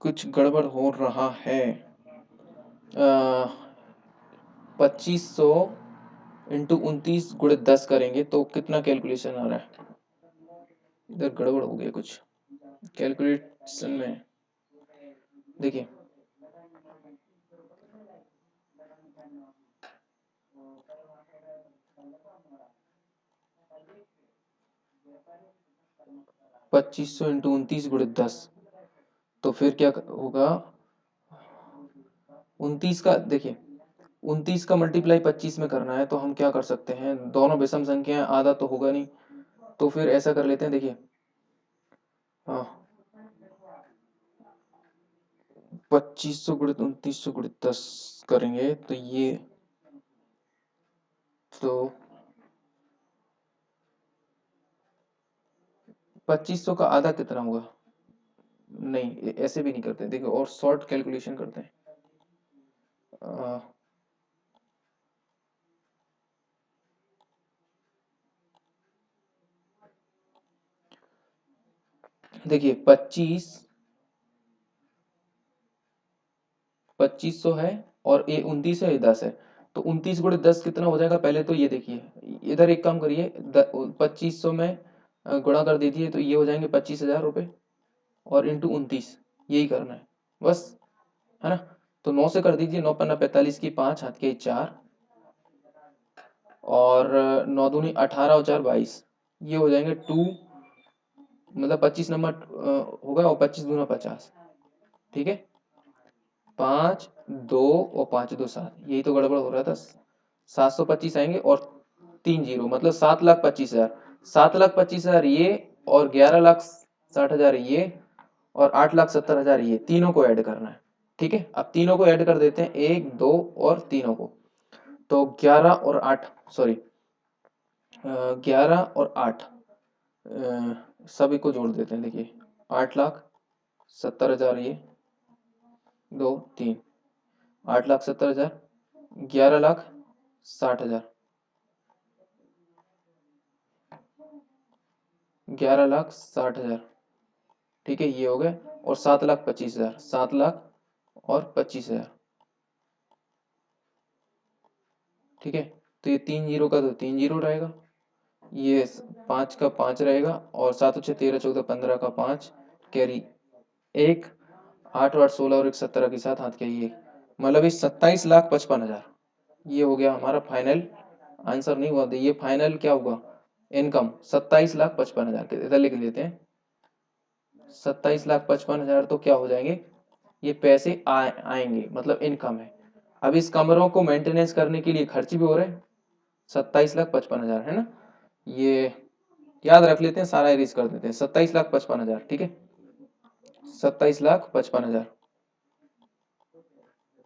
कुछ गड़बड़ हो रहा है? 2500 इंटू 29 गुणित 10 करेंगे तो कितना कैलकुलेशन आ रहा है? इधर गड़बड़ हो गया कुछ कैलकुलेशन में। देखिए, पच्चीस सौ इंटू 29 गुणित 10, तो फिर क्या होगा? 29 का देखिए, 29 का मल्टीप्लाई 25 में करना है, तो हम क्या कर सकते हैं? दोनों विषम संख्या हैं, आधा तो होगा नहीं, तो फिर ऐसा कर लेते हैं। देखिए, हाँ, 2500 गुणित 2900 गुणित 10 करेंगे तो ये, तो 2500 का आधा कितना होगा? नहीं, ऐसे भी नहीं करते, देखिए, और शॉर्ट कैलकुलेशन करते हैं। देखिए, 2500 है, और ये 29 है, ये 10 है, तो 29 गुणित 10 कितना हो जाएगा? पहले तो ये देखिए, इधर एक काम करिए, 2500 में गुणा कर दीजिए, तो ये हो जाएंगे 25,000 रुपये, और इंटू 29, यही करना है बस, है ना। तो 9 से कर दीजिए, 9 पन्ना 45 की 5, हाथ के 4, और 9 दूनी 18 और 4 22, ये हो जाएंगे 2, मतलब 25 नंबर होगा, और 25 दूना 50, ठीक है। 5 2 और 5 2 7, यही तो गड़बड़ हो रहा था। 725 आएंगे, और 3 जीरो, मतलब 7,25,000। 7,25,000 ये, और 11,60,000 ये, और 8,70,000 ये, तीनों को ऐड करना है, ठीक है। अब तीनों को ऐड कर देते हैं, 1 2 और तीनों को, तो 11 और 8, सॉरी, 11 और 8, सभी को जोड़ देते हैं। देखिए, 8,70,000 ये, 2 3, 8,70,000, 11,60,000, 60,000, 11,60,000, ठीक है, ये हो गए। और 7,25,000, 7,25,000, ठीक है। तो ये 3 जीरो का तो 3 जीरो रहेगा, ये 5 का 5 रहेगा, और 7 6 13 14 15 का 5 कैरी 1, 8 8 16 और 1 17 के साथ हाथ कैरी 1, मतलब इस 27,55,000 ये हो गया हमारा फाइनल आंसर। नहीं हुआ, ये फाइनल क्या हुआ, इनकम 27,55,000 के इधर लिख लेते हैं। 27,55,000 तो क्या हो जाएंगे, ये पैसे आएंगे, मतलब इनकम है। अब इस कमरों को मेंटेनेंस करने के लिए खर्च भी हो रहे हैं, 27,55,000 है ना, ये याद रख लेते हैं, सारा इरेज कर देते हैं, 27,55,000, ठीक है, 27,55,000,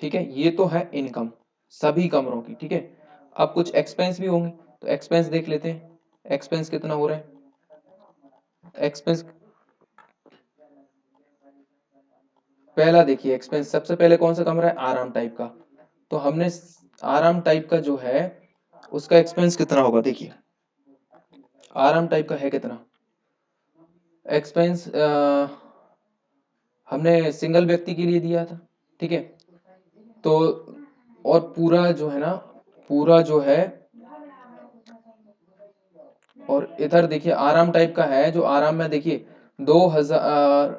ठीक है, ये तो है इनकम सभी कमरों की, ठीक है। अब कुछ एक्सपेंस भी होंगे, तो एक्सपेंस देख लेते हैं, एक्सपेंस कितना हो रहा है, एक्सपेंस पहला देखिए, एक्सपेंस सबसे पहले कौन सा कमरा है, आराम टाइप का, तो हमने आराम टाइप का जो है उसका एक्सपेंस कितना होगा, देखिए आराम टाइप का है कितना एक्सपेंस, हमने सिंगल व्यक्ति के लिए दिया था, ठीक है। तो और पूरा जो है ना, पूरा जो है, और इधर देखिए आराम टाइप का है, जो आराम में देखिए 2,000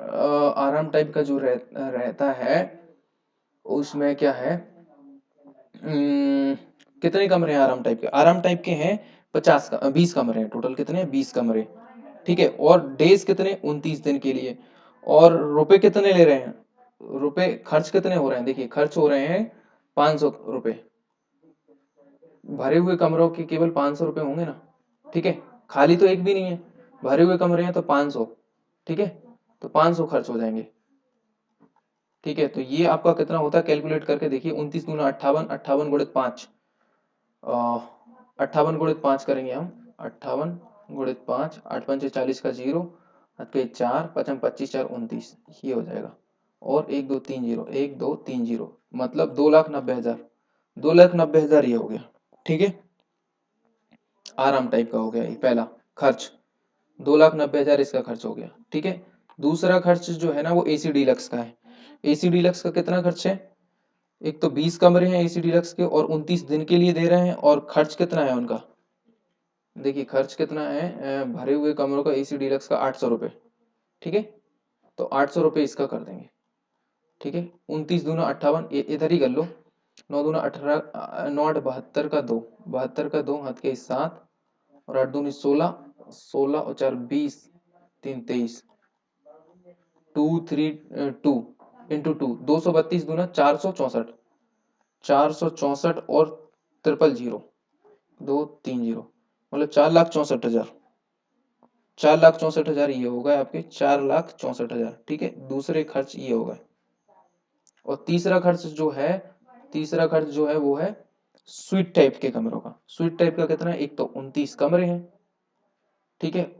आराम टाइप का जो रहता है, उसमें क्या है, कितने कमरे हैं आराम टाइप के, आराम टाइप के हैं 20 कमरे हैं टोटल, कितने 20 कमरे, ठीक है। और डेज कितने 29 दिन के लिए, और रुपए कितने ले रहे हैं, रुपए खर्च कितने हो रहे हैं, देखिए खर्च हो रहे हैं 500 रुपए, भरे हुए कमरों के केवल 500 रुपए होंगे ना, ठीक है, खाली तो एक भी नहीं है, भरे हुए कमरे हैं तो 500, ठीक है, तो 500 खर्च हो जाएंगे, ठीक है। तो ये आपका कितना होता है, कैलकुलेट करके देखिए, 29 दूना 58, 58 गुणित 5, 58 गुणित 5 करेंगे हम, 58 गुणित 5, 8 5 40 का जीरो, के 4 5 25 4 29, ये हो जाएगा, और 1 2 3 जीरो, 1 2 3 जीरो, मतलब 2,90,000, 2,90,000 ये हो गया, ठीक है। आराम टाइप का हो गया ये पहला खर्च, 2,90,000 इसका खर्च हो गया, ठीक है। दूसरा खर्च जो है ना वो एसी डीलक्स का है, एसी डीलक्स का कितना खर्च है, एक तो 20 कमरे हैं एसी डीलक्स के और 29 दिन के लिए दे रहे हैं, और खर्च कितना है उनका, देखिए खर्च कितना है, भरे हुए कमरों का एसी डीलक्स का 800 रुपये, ठीक है, तो 800 रुपये इसका कर देंगे, ठीक है। 29 दूना 58, इधर ही कर लो, 9 दूना 18, 9 8 72 का 2, 72 का 2 हाथ के 7, और 8 दूनी 16, 16 और 4 20, 3 23, 2 3 2 इंटू 2, 232 दूना 464, 464 और ट्रिपल जीरो, 2 3 जीरो, मतलब 4,64,000, 4,64,000 ये हो गए आपके, 4,64,000, ठीक है। दूसरे खर्च ये हो गए, और तीसरा खर्च जो है वो है स्वीट टाइप के कमरों का, स्वीट टाइप का कितना है, एक तो 29 कमरे हैं, ठीक है,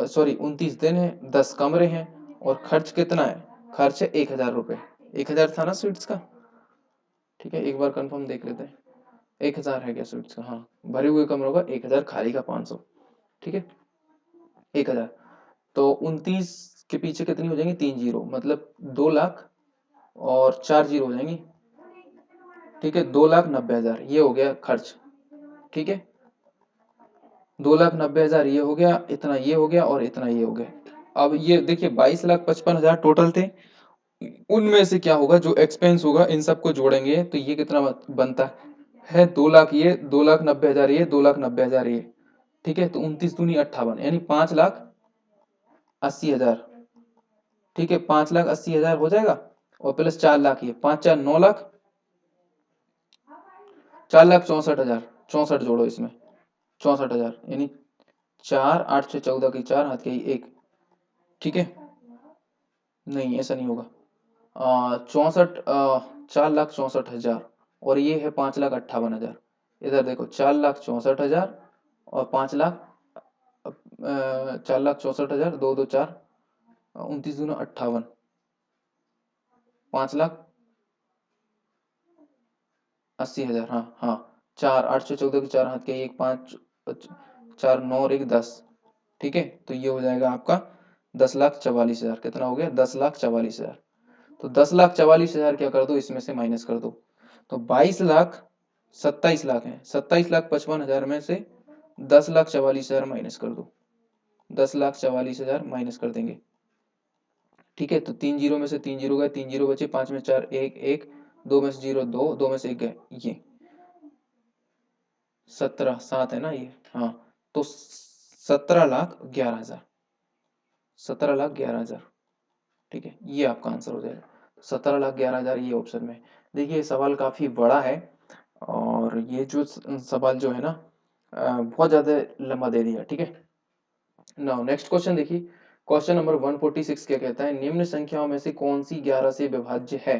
सॉरी 29 दिन है, 10 कमरे हैं, और खर्च कितना है, खर्च है 1,000 रुपये, 1,000 था ना स्वीट्स का, ठीक है, एक बार कंफर्म देख लेते हैं, 1,000 है क्या स्वीट्स का, हाँ, भरे हुए कमरों का 1,000, खाली का 500, ठीक है, 1,000, तो 29 के पीछे कितनी हो जाएंगी, 3 जीरो, मतलब 2,00,000 और 4 जीरो हो जाएंगी, ठीक है, 2,90,000 ये हो गया खर्च, ठीक है, 2,90,000 ये हो गया, इतना ये हो गया, और इतना ये हो गया। अब ये देखिए 22,55,000 टोटल थे, उनमें से क्या होगा, जो एक्सपेंस होगा इन सबको जोड़ेंगे तो ये कितना बनता है, 2,00,000 ये, 2,90,000 ये, 2,90,000 ये, ठीक है। तो 29 दूनी 58, यानी 5,80,000, ठीक है, 5,80,000 हो जाएगा, और प्लस 4,00,000 ये, 5 4 9,00,000, 4,64,000, 64 जोड़ो इसमें, 64,000, यानी 4 8 6 14 की 4 हाथ की 1, ठीक है, नहीं ऐसा नहीं होगा, 64, 4,64,000, और ये है 5,58,000, इधर देखो 4,64,000 और 5,00,000, 4,64,000, 2 2 4, 29 दूना 58, 5,80,000, हाँ हाँ, 4, 8 से 14 के 4 हाथ के 1, 5, 4, 9 और 1, 10। ठीक है, तो ये हो जाएगा आपका 10,44,000। कितना हो गया? 10,44,000। तो 10,44,000 क्या कर दो, इसमें से माइनस कर दो। तो 22,27,00,000 है, 27,55,000 में से 10,44,000 माइनस कर दो। 10,44,000 माइनस कर देंगे। ठीक है, तो 3 जीरो में से 3 जीरो गए, 3 जीरो बचे, 5 में 4, 1 1, 2 में से 0 2, 2 में से 1 गए, ये 17 7 है ना ये। हाँ, तो 17,11,000, 17,11,000। ठीक है, ये आपका आंसर हो जाएगा। 17,11,000 ये ऑप्शन में। देखिए ये सवाल काफी बड़ा है, और ये जो सवाल जो है ना, बहुत ज्यादा लंबा दे दिया। ठीक है, नाउ नेक्स्ट क्वेश्चन देखिए। क्वेश्चन नंबर 146 क्या कहता है, निम्न संख्याओं में से कौन सी 11 से विभाज्य है।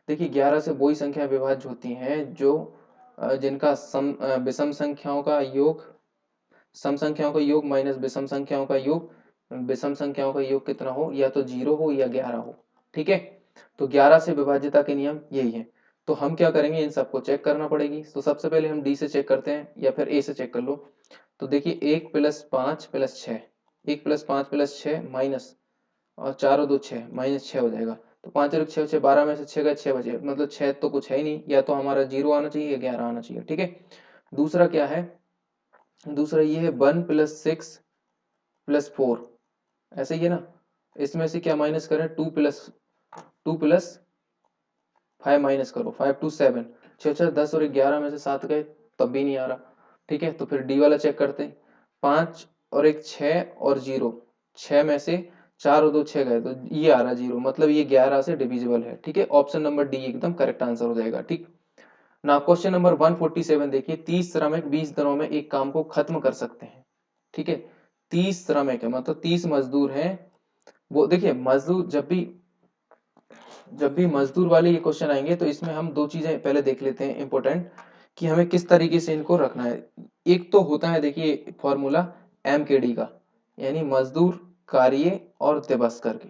देखिए 11 से वही संख्या विभाज्य होती हैं जो जिनका विषम संख्याओं का योग, सम संख्याओं का योग माइनस विषम संख्याओं का योग, विषम संख्याओं का योग कितना हो, या तो 0 हो या 11 हो। ठीक है, तो 11 से विभाज्यता के नियम यही है। तो हम क्या करेंगे, इन सबको चेक करना पड़ेगी। तो सबसे पहले हम डी से चेक करते हैं, या फिर ए से चेक कर लो। तो देखिए 1 + 5 + 6, 1 + 5 + 6 माइनस, और 4 और 2 6, -6 हो जाएगा। तो 5 और 6 6, 12 में से 6 गए, 6 बचे, मतलब 6 तो कुछ है ही नहीं, या तो हमारा 0 आना चाहिए या 11 आना चाहिए। ठीक है, दूसरा क्या है, दूसरा ये है 1 + 6 + 4, ऐसे ही है ना। इसमें से क्या माइनस करें, 2 + 5 माइनस करो, 5 2 7, 6 6 10 और 11 में से 7 गए, तब भी नहीं आ रहा। ठीक है, तो फिर डी वाला चेक करते हैं। 5 और 1 6 और 0, 6 में से 4 और 2 6 गए, तो ये आ रहा 0, मतलब ये 11 से डिविजिबल है। ठीक है, ऑप्शन नंबर डी एकदम करेक्ट आंसर हो जाएगा। ठीक, ना क्वेश्चन नंबर 147 देखिए, 30 श्रमिक 20 दिनों में एक काम को खत्म कर सकते हैं। ठीक है, 30 श्रमिक है, मतलब 30 मजदूर हैं। वो देखिए मजदूर जब भी मजदूर वाले ये क्वेश्चन आएंगे, तो इसमें हम दो चीजें पहले देख लेते हैं इंपॉर्टेंट, कि हमें किस तरीके से इनको रखना है। एक तो होता है देखिए फॉर्मूला MKD का, यानी मजदूर, कार्य और दिवस करके।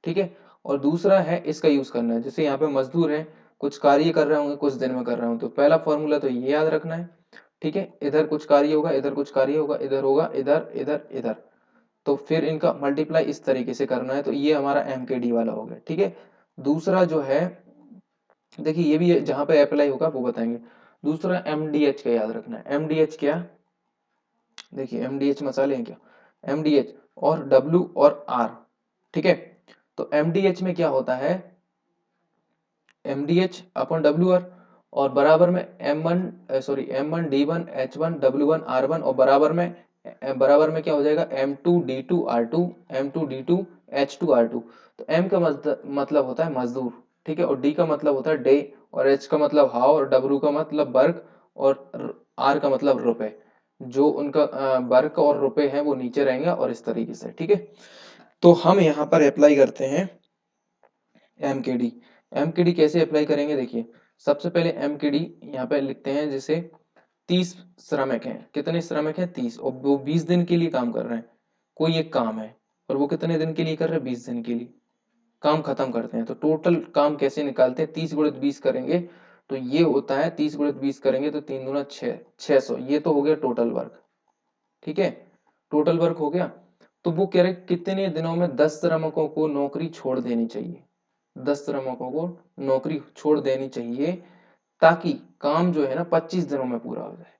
ठीक है, और दूसरा है इसका यूज करना है, जैसे यहाँ पे मजदूर है, कुछ कार्य कर रहे होंगे, कुछ दिन में कर रहे होंगे, तो पहला फॉर्मूला तो ये याद रखना है। ठीक है, इधर कुछ कार्य होगा, इधर कुछ कार्य होगा, इधर होगा, इधर इधर इधर, तो फिर इनका मल्टीप्लाई इस तरीके से करना है। तो ये हमारा MKD वाला हो गया। ठीक है, दूसरा जो है, देखिए ये भी जहां पे अप्लाई होगा वो बताएंगे। दूसरा MDH का याद रखना है। MDH क्या, देखिए MDH मसाले हैं क्या, MDH और W और R। ठीक है, तो MDH में क्या होता है, MDH अपन WR, और बराबर में M1D1H1W1R1, और बराबर में क्या हो जाएगा, M2D2R2, M2D2H2R2। तो M का मतलब होता है मजदूर। ठीक है, और D का मतलब होता है डे, और H का मतलब हाउ, और W का मतलब वर्क, और R का मतलब रुपए। जो उनका वर्क और रुपए हैं वो नीचे रहेंगे, और इस तरीके से। ठीक है, तो हम यहाँ पर अप्लाई करते हैं MKD। MKD कैसे अप्लाई करेंगे, देखिए सबसे पहले MKD यहाँ पे लिखते हैं, जैसे 30 श्रमिक हैं, कितने श्रमिक हैं, 30, और वो 20 दिन के लिए काम कर रहे हैं। कोई एक काम है, और वो कितने दिन के लिए कर रहे हैं, 20 दिन के लिए काम खत्म करते हैं। तो टोटल काम कैसे निकालते हैं, 30 × 20 करेंगे, तो ये होता है 30 × 20 करेंगे तो 3 दूना 6, 600। ये तो हो गया टोटल वर्क। ठीक है, टोटल वर्क हो गया। तो वो कह रहे कितने दिनों में 10 श्रमिकों को नौकरी छोड़ देनी चाहिए, 10 श्रमिकों को नौकरी छोड़ देनी चाहिए, ताकि काम जो है ना 25 दिनों में पूरा हो जाए।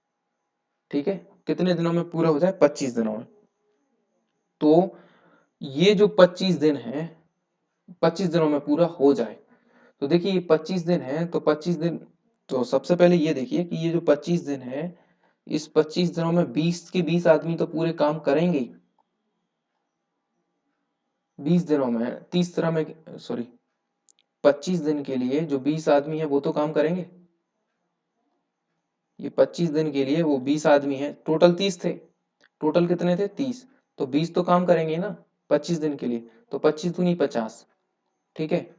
ठीक है, कितने दिनों में पूरा हो जाए, 25 दिनों में। तो ये जो 25 दिन है, 25 दिनों में पूरा हो जाए, तो देखिए ये 25 दिन है, तो 25 दिन, तो सबसे पहले ये देखिए कि ये जो 25 दिन है, इस 25 दिनों में 20 के 20 आदमी तो पूरे काम करेंगे ही। 20 दिनों में 30 तरह में, सॉरी, 25 दिन के लिए जो 20 आदमी है वो तो काम करेंगे। ये 25 दिन के लिए वो 20 आदमी है, टोटल 30 थे, टोटल कितने थे, 30, तो 20 तो काम करेंगे ना 25 दिन के लिए, तो 25 दूनी 50। ठीक है,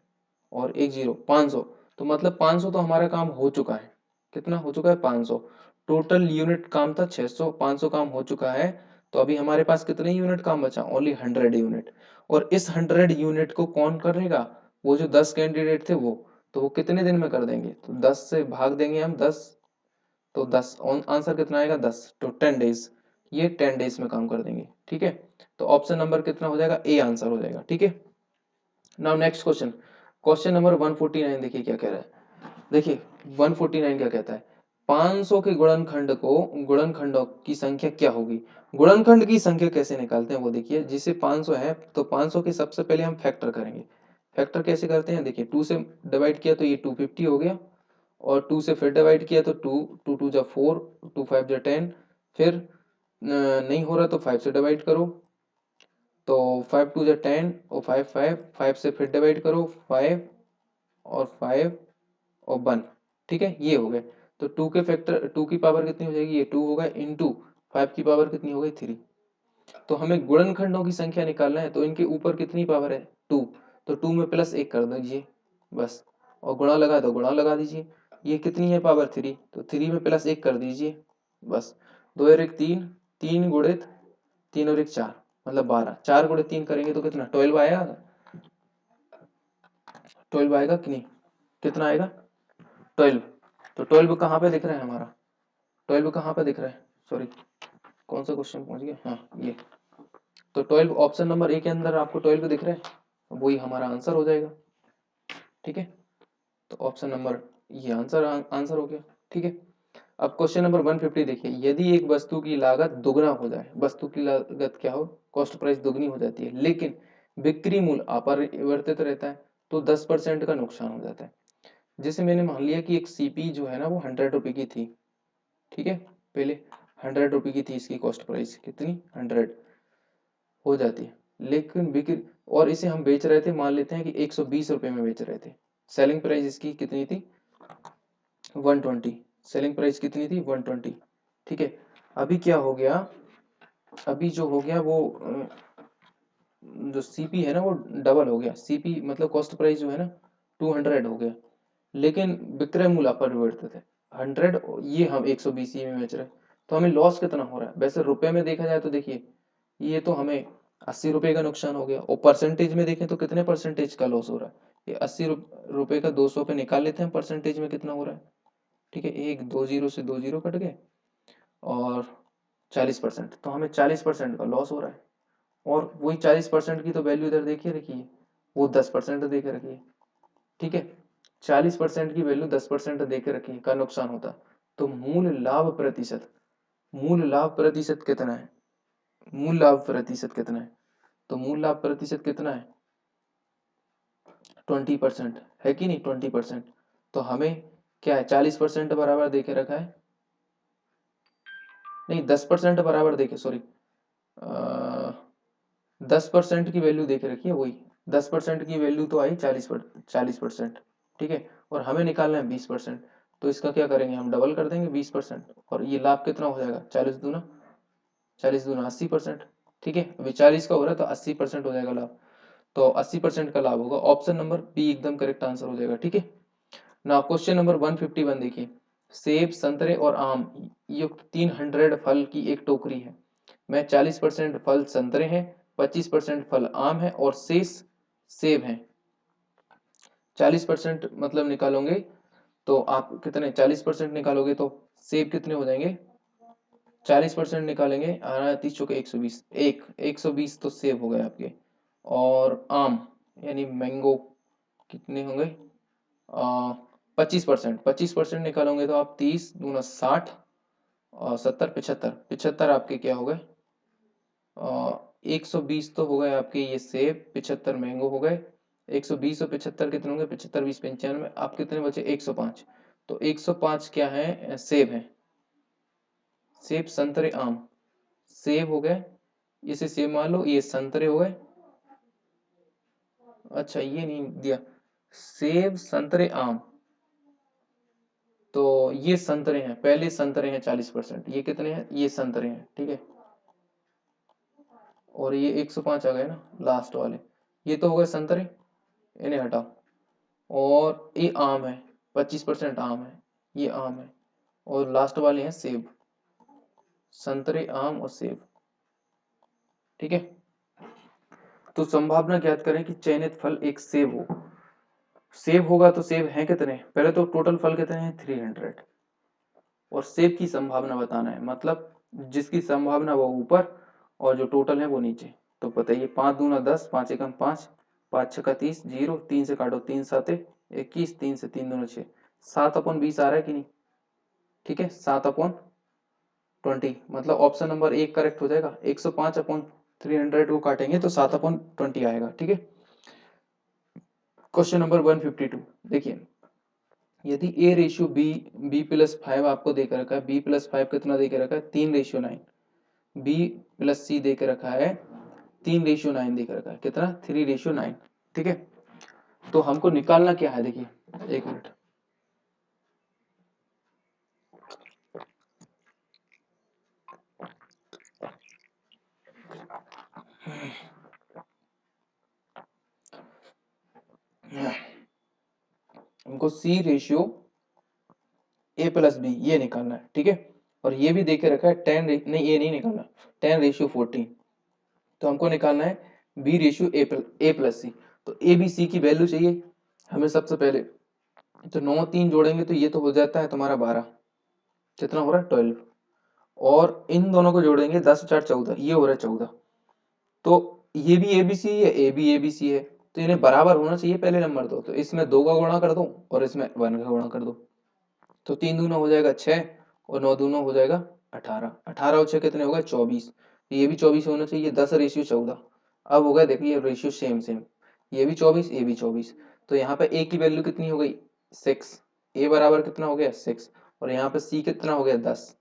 और एक जीरो, 500। तो मतलब 500 तो हमारा काम हो चुका है। कितना हो चुका है, 500। टोटल यूनिट काम था 600, 500 काम हो चुका है। तो अभी हमारे पास कितने यूनिट काम बचा, ओनली 100 यूनिट। और इस 100 यूनिट को कौन करेगा, वो जो 10 कैंडिडेट थे वो, तो वो कितने दिन में कर देंगे, तो 10 से भाग देंगे हम, 10 तो 10, आंसर कितना आएगा 10, तो 10 डेज, ये 10 डेज में काम कर देंगे। ठीक है, तो ऑप्शन नंबर कितना हो जाएगा, ए आंसर हो जाएगा। ठीक है, now next question, question number 149 देखिए क्या कह रहा है। देखिए 149 क्या कहता है, 500 के गुणनखंडों की संख्या क्या होगी। गुणनखंड की संख्या कैसे निकालते हैं वो देखिए, जिसे 500 है तो 500 के सबसे पहले हम फैक्टर करेंगे। फैक्टर कैसे करते हैं, देखिए 2 से डिवाइड किया तो ये 250 हो गया, और 2 से फिर डिवाइड किया तो 2, 2 2 जा 4, 2 5 जा 10, फिर नहीं हो रहा तो 5 से डिवाइड करो, तो 5 2 जा 10 और 5 5, 5 से फिर डिवाइड करो 5 और 5 और 1। ठीक है, ये हो गए। तो 2 के फैक्टर, 2 की पावर कितनी हो जाएगी, ये 2 होगा, इनटू 5 की पावर कितनी हो गई 3। तो हमें गुणनखंडों की संख्या निकालना है, तो इनके ऊपर कितनी पावर है 2, तो 2 में प्लस 1 कर दीजिए बस, और गुणा लगा तो गुणा लगा दीजिए। ये कितनी है पावर 3, तो 3 में प्लस 1 कर दीजिए बस। 2 और 1 3, 3 गुणित 3 और 1 4, मतलब 12, 4 गुणित 3 करेंगे तो कितना 12 आएगा, 12 आएगा कि नहीं, कितना आएगा 12। तो 12 कहाँ पे दिख रहा है हमारा, 12 कहाँ पे दिख रहा है, सॉरी कौन सा क्वेश्चन पहुंच गया, हाँ ये। तो 12 ऑप्शन नंबर ए के अंदर आपको 12 दिख रहा है, वही हमारा आंसर हो जाएगा। ठीक है, तो ऑप्शन नंबर ये आंसर हो गया। ठीक है, अब क्वेश्चन नंबर 150 देखिए, यदि एक वस्तु की लागत दुगना हो जाए, वस्तु की लागत क्या हो, कॉस्ट प्राइस दुगनी हो जाती है, लेकिन बिक्री मूल्य अपरिवर्तित रहता है, तो 10% का नुकसान हो जाता है। जैसे मैंने मान लिया कि एक सीपी जो है ना वो 100 रुपए की थी। ठीक है, पहले 100 रुपए की थी, इसकी कॉस्ट प्राइस कितनी 100 हो जाती है, लेकिन बिक्री, और इसे हम बेच रहे थे, मान लेते हैं कि 120 रुपए में बेच रहे थे, सेलिंग प्राइस इसकी कितनी थी 120, सेलिंग प्राइस कितनी थी 120। ठीक है, अभी क्या हो गया, अभी जो हो गया वो जो सीपी है ना वो डबल हो गया, सीपी मतलब कॉस्ट प्राइस जो है ना 200 हो गया, लेकिन विक्रय मूल्य अपरिवर्तित है 100, ये हम 120 में बेच रहे हैं। तो हमें लॉस कितना हो रहा है, वैसे रुपए में देखा जाए तो देखिए ये तो हमें 80 रुपए का नुकसान हो गया, और परसेंटेज में देखें तो कितने परसेंटेज का लॉस हो रहा है, ये 80 रुपए का 200 पे निकाल लेते हैं, परसेंटेज में कितना हो रहा है। ठीक है, एक 2 जीरो से 2 जीरो कट गए, और 40%, तो हमें 40% का लॉस हो रहा है, और वही 40% की तो वैल्यू इधर देखिए रखिए, वो 10% दे के रखिए। ठीक है, 40% की वैल्यू 10% दे के रखिए का नुकसान होता, तो मूल लाभ प्रतिशत, मूल लाभ प्रतिशत कितना है, मूल लाभ प्रतिशत कितना है, तो मूल लाभ प्रतिशत कितना है 20% है कि नहीं 20%। तो हमें क्या है 40% बराबर देके रखा है, नहीं 10% बराबर देके, सॉरी 10% की वैल्यू देके रखी है, वही 10% की वैल्यू तो आई 40%। ठीक है, और हमें निकालना है 20%, तो इसका क्या करेंगे हम डबल कर देंगे 20%, और ये लाभ कितना हो जाएगा 40 दूना 80%। ठीक है, अभी 40 का हो रहा है तो 80% हो जाएगा लाभ, तो 80% का लाभ होगा, ऑप्शन नंबर बी एकदम करेक्ट आंसर हो जाएगा। ठीक है, ना क्वेश्चन नंबर 151 देखिए, सेब संतरे और आम युक्त 300 फल की एक टोकरी है, में 40% फल संतरे हैं, 25% फल आम है, और शेष सेब हैं। 40% मतलब निकालोगे तो आप कितने 40% निकालोगे तो सेब कितने हो जाएंगे, 40% निकालेंगे 30 चौके 120, 120 तो सेब हो गए आपके, और आम यानी मैंगो कितने होंगे 25% निकालोगे तो आप 30 दूना 60 और 70 75, 75 आपके क्या हो गए 120 तो हो गए आपके ये सेब, 75 मैंगो हो गए, 120 और 75 कितने होंगे 75 20 95, आप कितने बचे 105, तो 105 क्या है सेब है, सेब संतरे आम, सेब हो गए, इसे सेब मान लो, ये संतरे हो गए, अच्छा ये नहीं दिया, सेब संतरे आम, तो ये संतरे हैं, पहले संतरे हैं 40%, ये कितने हैं ये संतरे हैं। ठीक है, और ये 105 आ गए ना लास्ट वाले, ये तो हो गए संतरे, इन्हें हटाओ, और ये आम है 25% आम है, ये आम है, और लास्ट वाले हैं सेब, संतरे आम और सेब। ठीक है, तो संभावना ज्ञात करें कि चयनित फल एक सेब हो, सेब होगा तो सेब हैं कितने, पहले तो टोटल फल कितने हैं 300, और सेव की संभावना बताना है, मतलब जिसकी संभावना वो ऊपर और जो टोटल है वो नीचे। तो बताइए 5 दूना 10, 5 एकम 5, 5 छक्का 30, 0, 3 से काटो 3 साते 21, 3 से 3 दूना 6, 7/20 आ रहा है कि नहीं? ठीक है, 7/20, मतलब ऑप्शन नंबर 1 करेक्ट हो जाएगा। 105/300 को काटेंगे तो 7/20 आएगा। ठीक है, क्वेश्चन नंबर 152 देखिए, यदि a रेशियो b+5 आपको देकर रखा है, b+5 कितना देकर रखा है 3:9, b प्लस c देकर रखा है 3:9 देकर रखा है, कितना 3:9। ठीक है, तो हमको निकालना क्या है, देखिए एक मिनट, हमको c रेशियो a+b ये निकालना है। ठीक है, और ये भी देके रखा है 10, नहीं ये नहीं निकालना, 10:14, तो हमको निकालना है b रेशियो a+c। तो a b c की वैल्यू चाहिए हमें सबसे पहले, तो 9 3 जोड़ेंगे तो ये तो हो जाता है तुम्हारा 12, कितना हो रहा है 12, और इन दोनों को जोड़ेंगे 10 4 14, ये हो रहा है 14। तो ये भी ABC है, ए भी ABC है, तो इन्हें बराबर होना चाहिए पहले नंबर। तो इसमें 2 का गुणा कर दो और इसमें 1 का गुणा कर दो, तो 3 दूना हो जाएगा 6 और 9 दूना हो जाएगा 18, 18 और 6 कितने हो गए 24, ये भी 24 होना चाहिए, 10:14। अब हो गया देखिए ये रेशियो सेम सेम, ये भी 24 ये भी 24, तो यहाँ पे a की वैल्यू कितनी हो गई 6, a बराबर कितना हो गया 6, और यहाँ पे c कितना हो गया 10,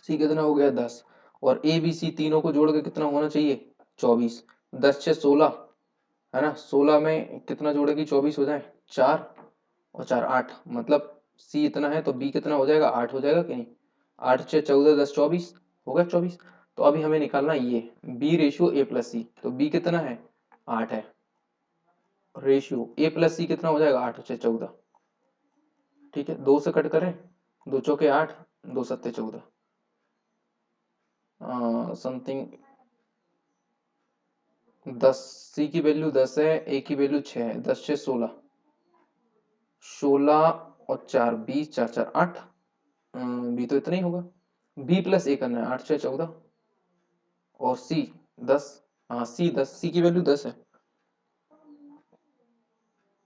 c कितना हो गया 10, और a b c तीनों को जोड़ के कितना होना चाहिए 24, 10 6 16 है ना, 16 में कितना जोड़ेगी 24 हो जाए 4 और 4 8, मतलब c इतना है तो b कितना हो जाएगा 8 हो जाएगा कि नहीं, 8 6 14 10 24 हो गया 24। तो अभी हमें निकालना ये b रेशियो a+c, तो b कितना है 8 है, रेशियो a+c कितना हो जाएगा 8 6 14। ठीक है, 2 से कट करें, 2 चौके 8, 2 सत्ते 14, समथिंग 10, c की वैल्यू 10 है, a की वैल्यू 6 है, 10 6 16, 16 और 4 20, 4 4 8, बी तो इतना ही होगा, b+a करना है 8 6 14, और c 10, हाँ c 10, c की वैल्यू 10 है।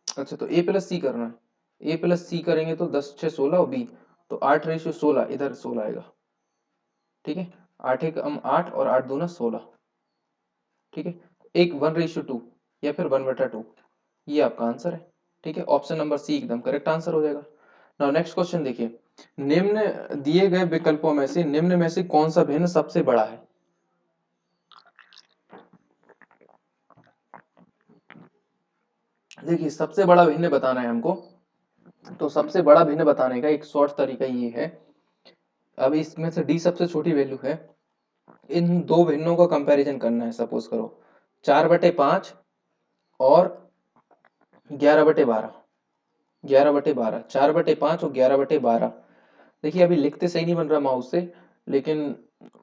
अच्छा, तो a+c करना है, a+c करेंगे तो 10 6 16 और b, तो 8:16, इधर 16 आएगा। ठीक है, 8 1 8 और 8 दूना 16। ठीक है, एक 1:2 या फिर 1/2, ये आपका आंसर है। ठीक है, ऑप्शन नंबर सी एकदम करेक्ट आंसर हो जाएगा। नाउ नेक्स्ट क्वेश्चन देखिए, निम्न दिए गए विकल्पों में से निम्न में से कौन सा भिन्न सबसे बड़ा है? देखिए सबसे बड़ा भिन्न बताना है हमको, तो सबसे बड़ा भिन्न बताने का एक शॉर्ट तरीका ये है, अब इसमें से डी सबसे छोटी वैल्यू है, इन दो भिन्नों का कंपैरिजन करना है। सपोज करो 4/5 और 11/12, 11/12, 4/5 और 11/12। देखिए अभी लिखते सही नहीं बन रहा माउस से, लेकिन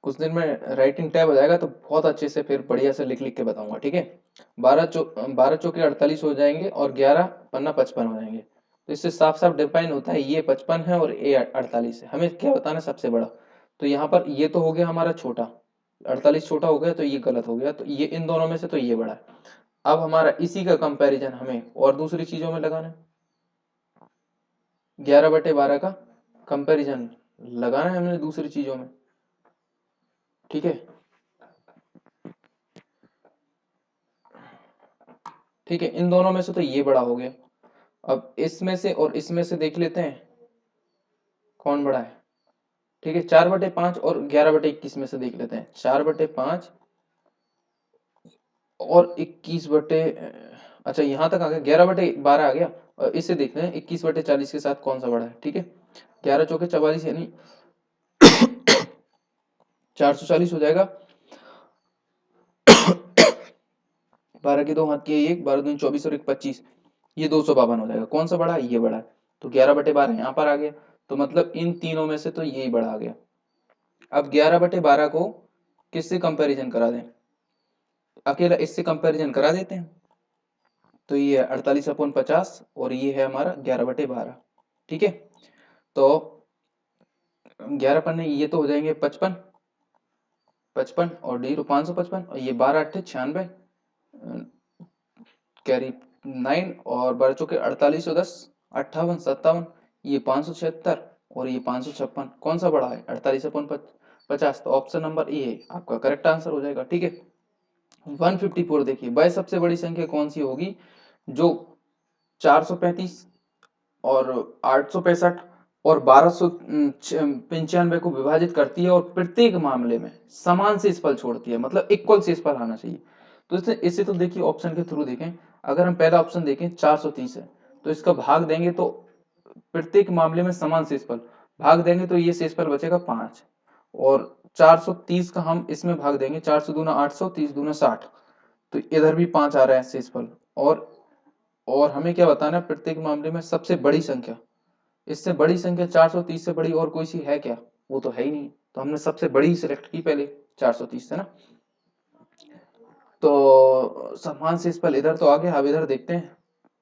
कुछ दिन में राइटिंग टैब हो जाएगा तो बहुत अच्छे से फिर बढ़िया से लिख लिख के बताऊंगा। ठीक है, 12 चौके 48 हो जाएंगे और 11 पन्ना 55 हो जाएंगे, तो इससे साफ साफ डिफाइन होता है ये 55 है और ये 48 है। हमें क्या बताना है सबसे बड़ा, तो यहाँ पर ये तो हो गया हमारा छोटा, 48 छोटा हो गया तो ये गलत हो गया, तो ये इन दोनों में से तो ये बड़ा है। अब हमारा इसी का कंपैरिजन हमें और दूसरी चीजों में लगाना है, 11/12 का कंपैरिजन लगाना है हमने दूसरी चीजों में। ठीक है, ठीक है, इन दोनों में से तो ये बड़ा हो गया। अब इसमें से और इसमें से देख लेते हैं कौन बड़ा है। ठीक है, 4/5 और 11/21 में से देख लेते हैं, 4/5 और 21 अच्छा यहाँ तक आ गया, 11/12 आ गया, और इससे देखते हैं 21/40 के साथ कौन सा बड़ा है। ठीक है, 11 चौके 44 यानी 440 हो जाएगा, 12 के 2 हाथ के 1, 12 दूनी 24 और 1 25, ये 252 हो जाएगा। कौन सा बड़ा है, ये बड़ा है, तो 11/12 यहाँ पर आ गया, तो मतलब इन तीनों में से तो यही बड़ा आ गया। अब 11/12 को किससे कंपैरिजन करा दें, अकेला इससे कंपैरिजन करा देते हैं, तो ये है 48/50 और ये है हमारा 11/12। ठीक है, तो 11 पन्ने ये तो हो जाएंगे 55, 55 और 555 और ये 12 अट्ठे 96, कैरी 9 और बढ़ चुके 48 और 10 58 57, ये 576 और ये 556। कौन सा बड़ा है? 48 अपन 50। तो ऑप्शन नंबर ए है आपका करेक्ट आंसर हो जाएगा। ठीक है। 154 देखिए, वह सबसे बड़ी संख्या कौन सी होगी जो 435 और 865 और 1295 को विभाजित करती है और प्रत्येक मामले में समान शेषफल छोड़ती है, मतलब इक्वल शेषफल आना चाहिए। तो इससे तो देखिए ऑप्शन के थ्रू देखें, अगर हम पहला ऑप्शन देखें 430 है तो इसका भाग देंगे तो प्रत्येक मामले में समान शेषफल भाग देंगे तो ये शेषफल बचेगा 5 और 430 का हम इसमें भाग देंगे, 400 दूना 800, 30 दूना 60, तो इधर भी 5 आ रहा है शेषफल। और हमें क्या बताना है? प्रत्येक मामले में सबसे बड़ी संख्या, इससे बड़ी संख्या 430 से बड़ी और कोई सी है क्या? वो तो है ही नहीं, तो हमने सबसे बड़ी सिलेक्ट की पहले 430 से ना। तो समान शेषफल इधर तो आ गया। अब इधर देखते हैं,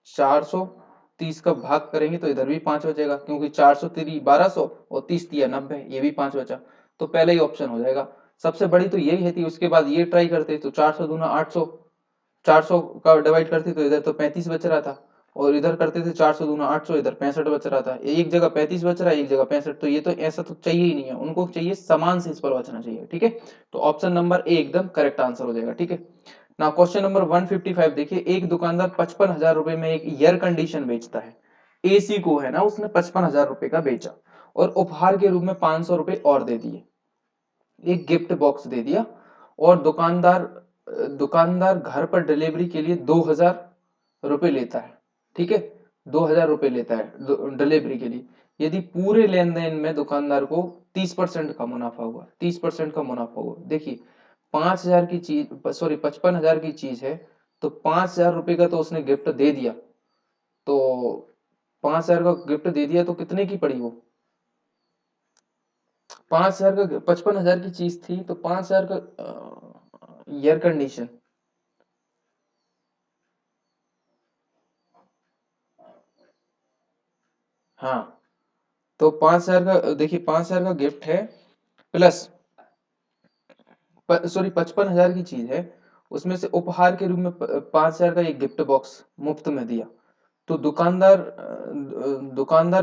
430 का भाग करेंगे तो इधर भी 5 बचेगा, क्योंकि 400 3 1200 और 30 दिया 90, ये भी 5 बचा, तो पहले ही ऑप्शन हो जाएगा। सबसे बड़ी तो यही है थी, उसके बाद ये ट्राई करते तो 400 दूना 800, 400 का डिवाइड करते तो इधर तो 35 बच रहा था, और इधर करते थे 400 दूना 800, इधर 65 बच रहा था। एक जगह 35 बच रहा है, एक जगह 65, तो ये तो ऐसा तो चाहिए ही नहीं है, उनको चाहिए समान शेषफल बचना चाहिए। ठीक है, तो ऑप्शन नंबर ए एकदम करेक्ट आंसर हो जाएगा। ठीक है ना, क्वेश्चन नंबर 155 देखिए, एक दुकानदार 55,000 रुपए में एक एयर कंडीशन बेचता है। एसी को है ना, उसने 55,000 रुपए का बेचा और उपहार के रूप में 500 रुपए और दे दिए, एक गिफ्ट बॉक्स दे दिया, और दुकानदार घर पर डिलीवरी के लिए 2,000 रुपए लेता है। ठीक है, 2,000 रुपए लेता है डिलीवरी के लिए। यदि पूरे लेन देन में दुकानदार को 30% का मुनाफा हुआ, 30% का मुनाफा हुआ, देखिए 5,000 की चीज, सॉरी 55,000 की चीज है, तो 5,000 रुपए का तो उसने गिफ्ट दे दिया, तो 5,000 का गिफ्ट दे दिया तो कितने की पड़ी वो? 5,000 का, 55,000 की चीज थी तो 5,000 का एयर कंडीशन। हाँ, तो 5,000 का देखिए, 5,000 का गिफ्ट है प्लस, सॉरी 55,000 की चीज है, उसमें से उपहार के रूप में 5,000 का एक गिफ्ट बॉक्स मुफ्त में दिया, तो दुकानदार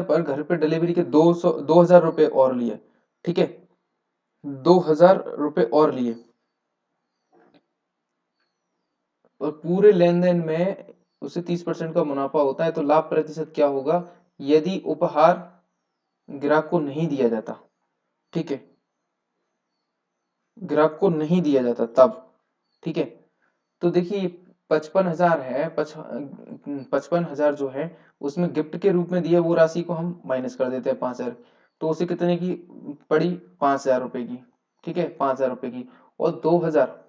पर घर पे डिलीवरी के 2,000 रुपए और लिए। ठीक है, 2,000 रुपए और लिए, और पूरे लेन देन में उसे 30% का मुनाफा होता है, तो लाभ प्रतिशत क्या होगा यदि उपहार ग्राहक को नहीं दिया जाता? ठीक है, ग्राहक को नहीं दिया जाता तब। ठीक है, तो देखिए 55,000 है, 55,000 जो है उसमें गिफ्ट के रूप में दिया, वो राशि को हम माइनस कर देते हैं 5,000, तो उसे कितने की पड़ी? 5,000 रुपए की। ठीक है, 5,000 रुपए की, और 2,000,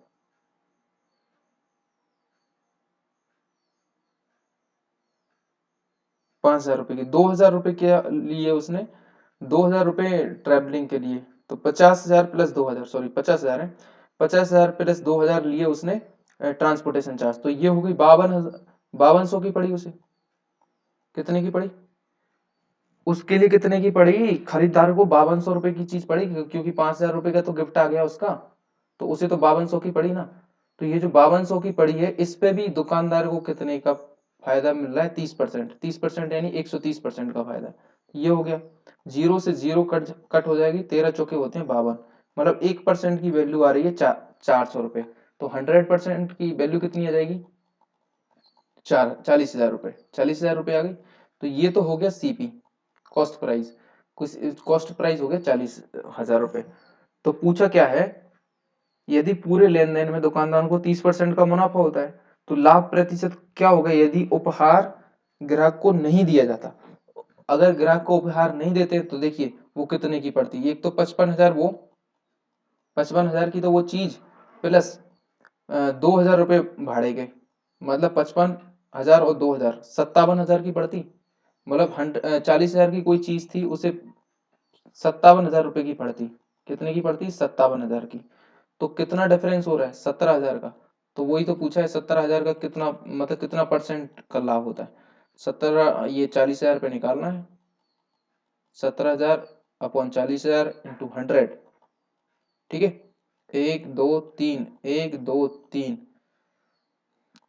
5,000 रुपए की, 2,000 रुपए के लिए उसने, 2,000 रुपए ट्रेवलिंग के लिए, तो 50,000 प्लस 2,000, सॉरी 50,000 है, 50,000 प्लस 2,000 लिए उसने ट्रांसपोर्टेशन चार्ज, तो ये हो गई 52,000 की पड़ी उसे। कितने की पड़ी? उसके लिए कितने की पड़ी? खरीदार को 5200 रुपए की चीज पड़ी, क्योंकि 5,000 रुपए का तो गिफ्ट आ गया उसका, तो उसे तो 5200 की पड़ी ना। तो ये जो 5200 की पड़ी है, इस पे भी दुकानदार को कितने का फायदा मिल रहा है? 30%, 30% यानी 130% का फायदा। ये हो गया, जीरो से जीरो कट हो जाएगी, 13 चौके होते हैं 52, मतलब 1% की वैल्यू आ रही है 400 रुपए, तो 100% की वैल्यू कितनी आ जाएगी? 40,000 रुपए, 40,000 रुपए आ गई। तो ये तो हो गया सीपी, कॉस्ट प्राइस, कुछ कॉस्ट प्राइस हो गया 40,000 रुपए। तो पूछा क्या है, यदि पूरे लेन देन में दुकानदार को 30% का मुनाफा होता है, तो लाभ प्रतिशत क्या होगा यदि उपहार ग्राहक को नहीं दिया जाता? अगर ग्राहक को उपहार नहीं देते तो देखिए वो कितने की पड़ती है, एक तो 55,000, वो 55,000 की तो वो चीज, प्लस 2,000 रुपये भाड़े के, मतलब 55,000 और 2,000, 57,000 की पड़ती, मतलब 40,000 की कोई चीज थी, उसे 57,000 रुपए की पड़ती। कितने की पड़ती? 57,000 की। तो कितना डिफरेंस हो रहा है? 17,000 का। तो वही तो पूछा है, 17,000 का कितना, मतलब कितना परसेंट का लाभ होता है? 17, ये 40,000 पे निकालना है, 17,000 अपॉन 40,000 इंटू 100, ठीक है। 1 2 3, 1 2 3,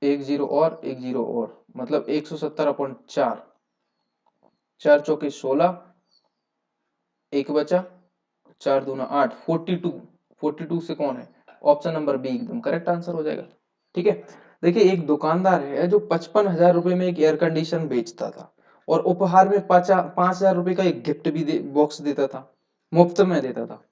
एक जीरो और एक जीरो और, मतलब 170 अपॉन 4, 4 चौके 16, एक बचा, 4 दूना 8, 42, 42 से कौन है, ऑप्शन नंबर बी एकदम करेक्ट आंसर हो जाएगा, ठीक है। देखिए एक दुकानदार है जो 55,000 रुपए में एक एयर कंडीशन बेचता था और उपहार में 5,000 रुपए का एक गिफ्ट भी बॉक्स देता था, मुफ्त में देता था।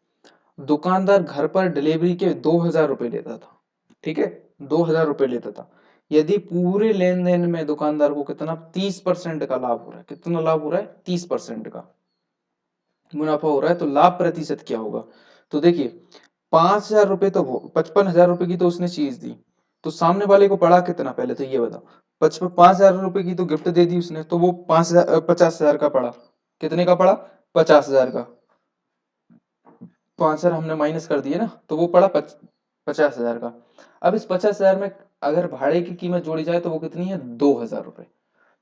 दुकानदार घर पर डिलीवरी के 2,000 रुपए लेता था, ठीक है, 2,000 रुपए लेता था। यदि पूरे लेन देन में दुकानदार को कितना 30% का लाभ हो रहा है, कितना लाभ हो रहा है, 30% का मुनाफा हो रहा है, तो लाभ प्रतिशत क्या होगा। तो देखिए 5,000 रुपए तो वो 55,000 रुपए की तो उसने चीज दी, तो सामने वाले को पड़ा कितना, पहले तो ये बताओ। 5,000 रुपए की तो गिफ्ट दे दी उसने, तो वो 5,000 50,000 का पड़ा, कितने का पड़ा, 50,000 का। 5,000 हमने माइनस कर दिए ना, तो वो पड़ा 50,000 का। अब इस 50,000 में अगर भाड़े की कीमत जोड़ी जाए तो वो कितनी है, 2,000 रुपए,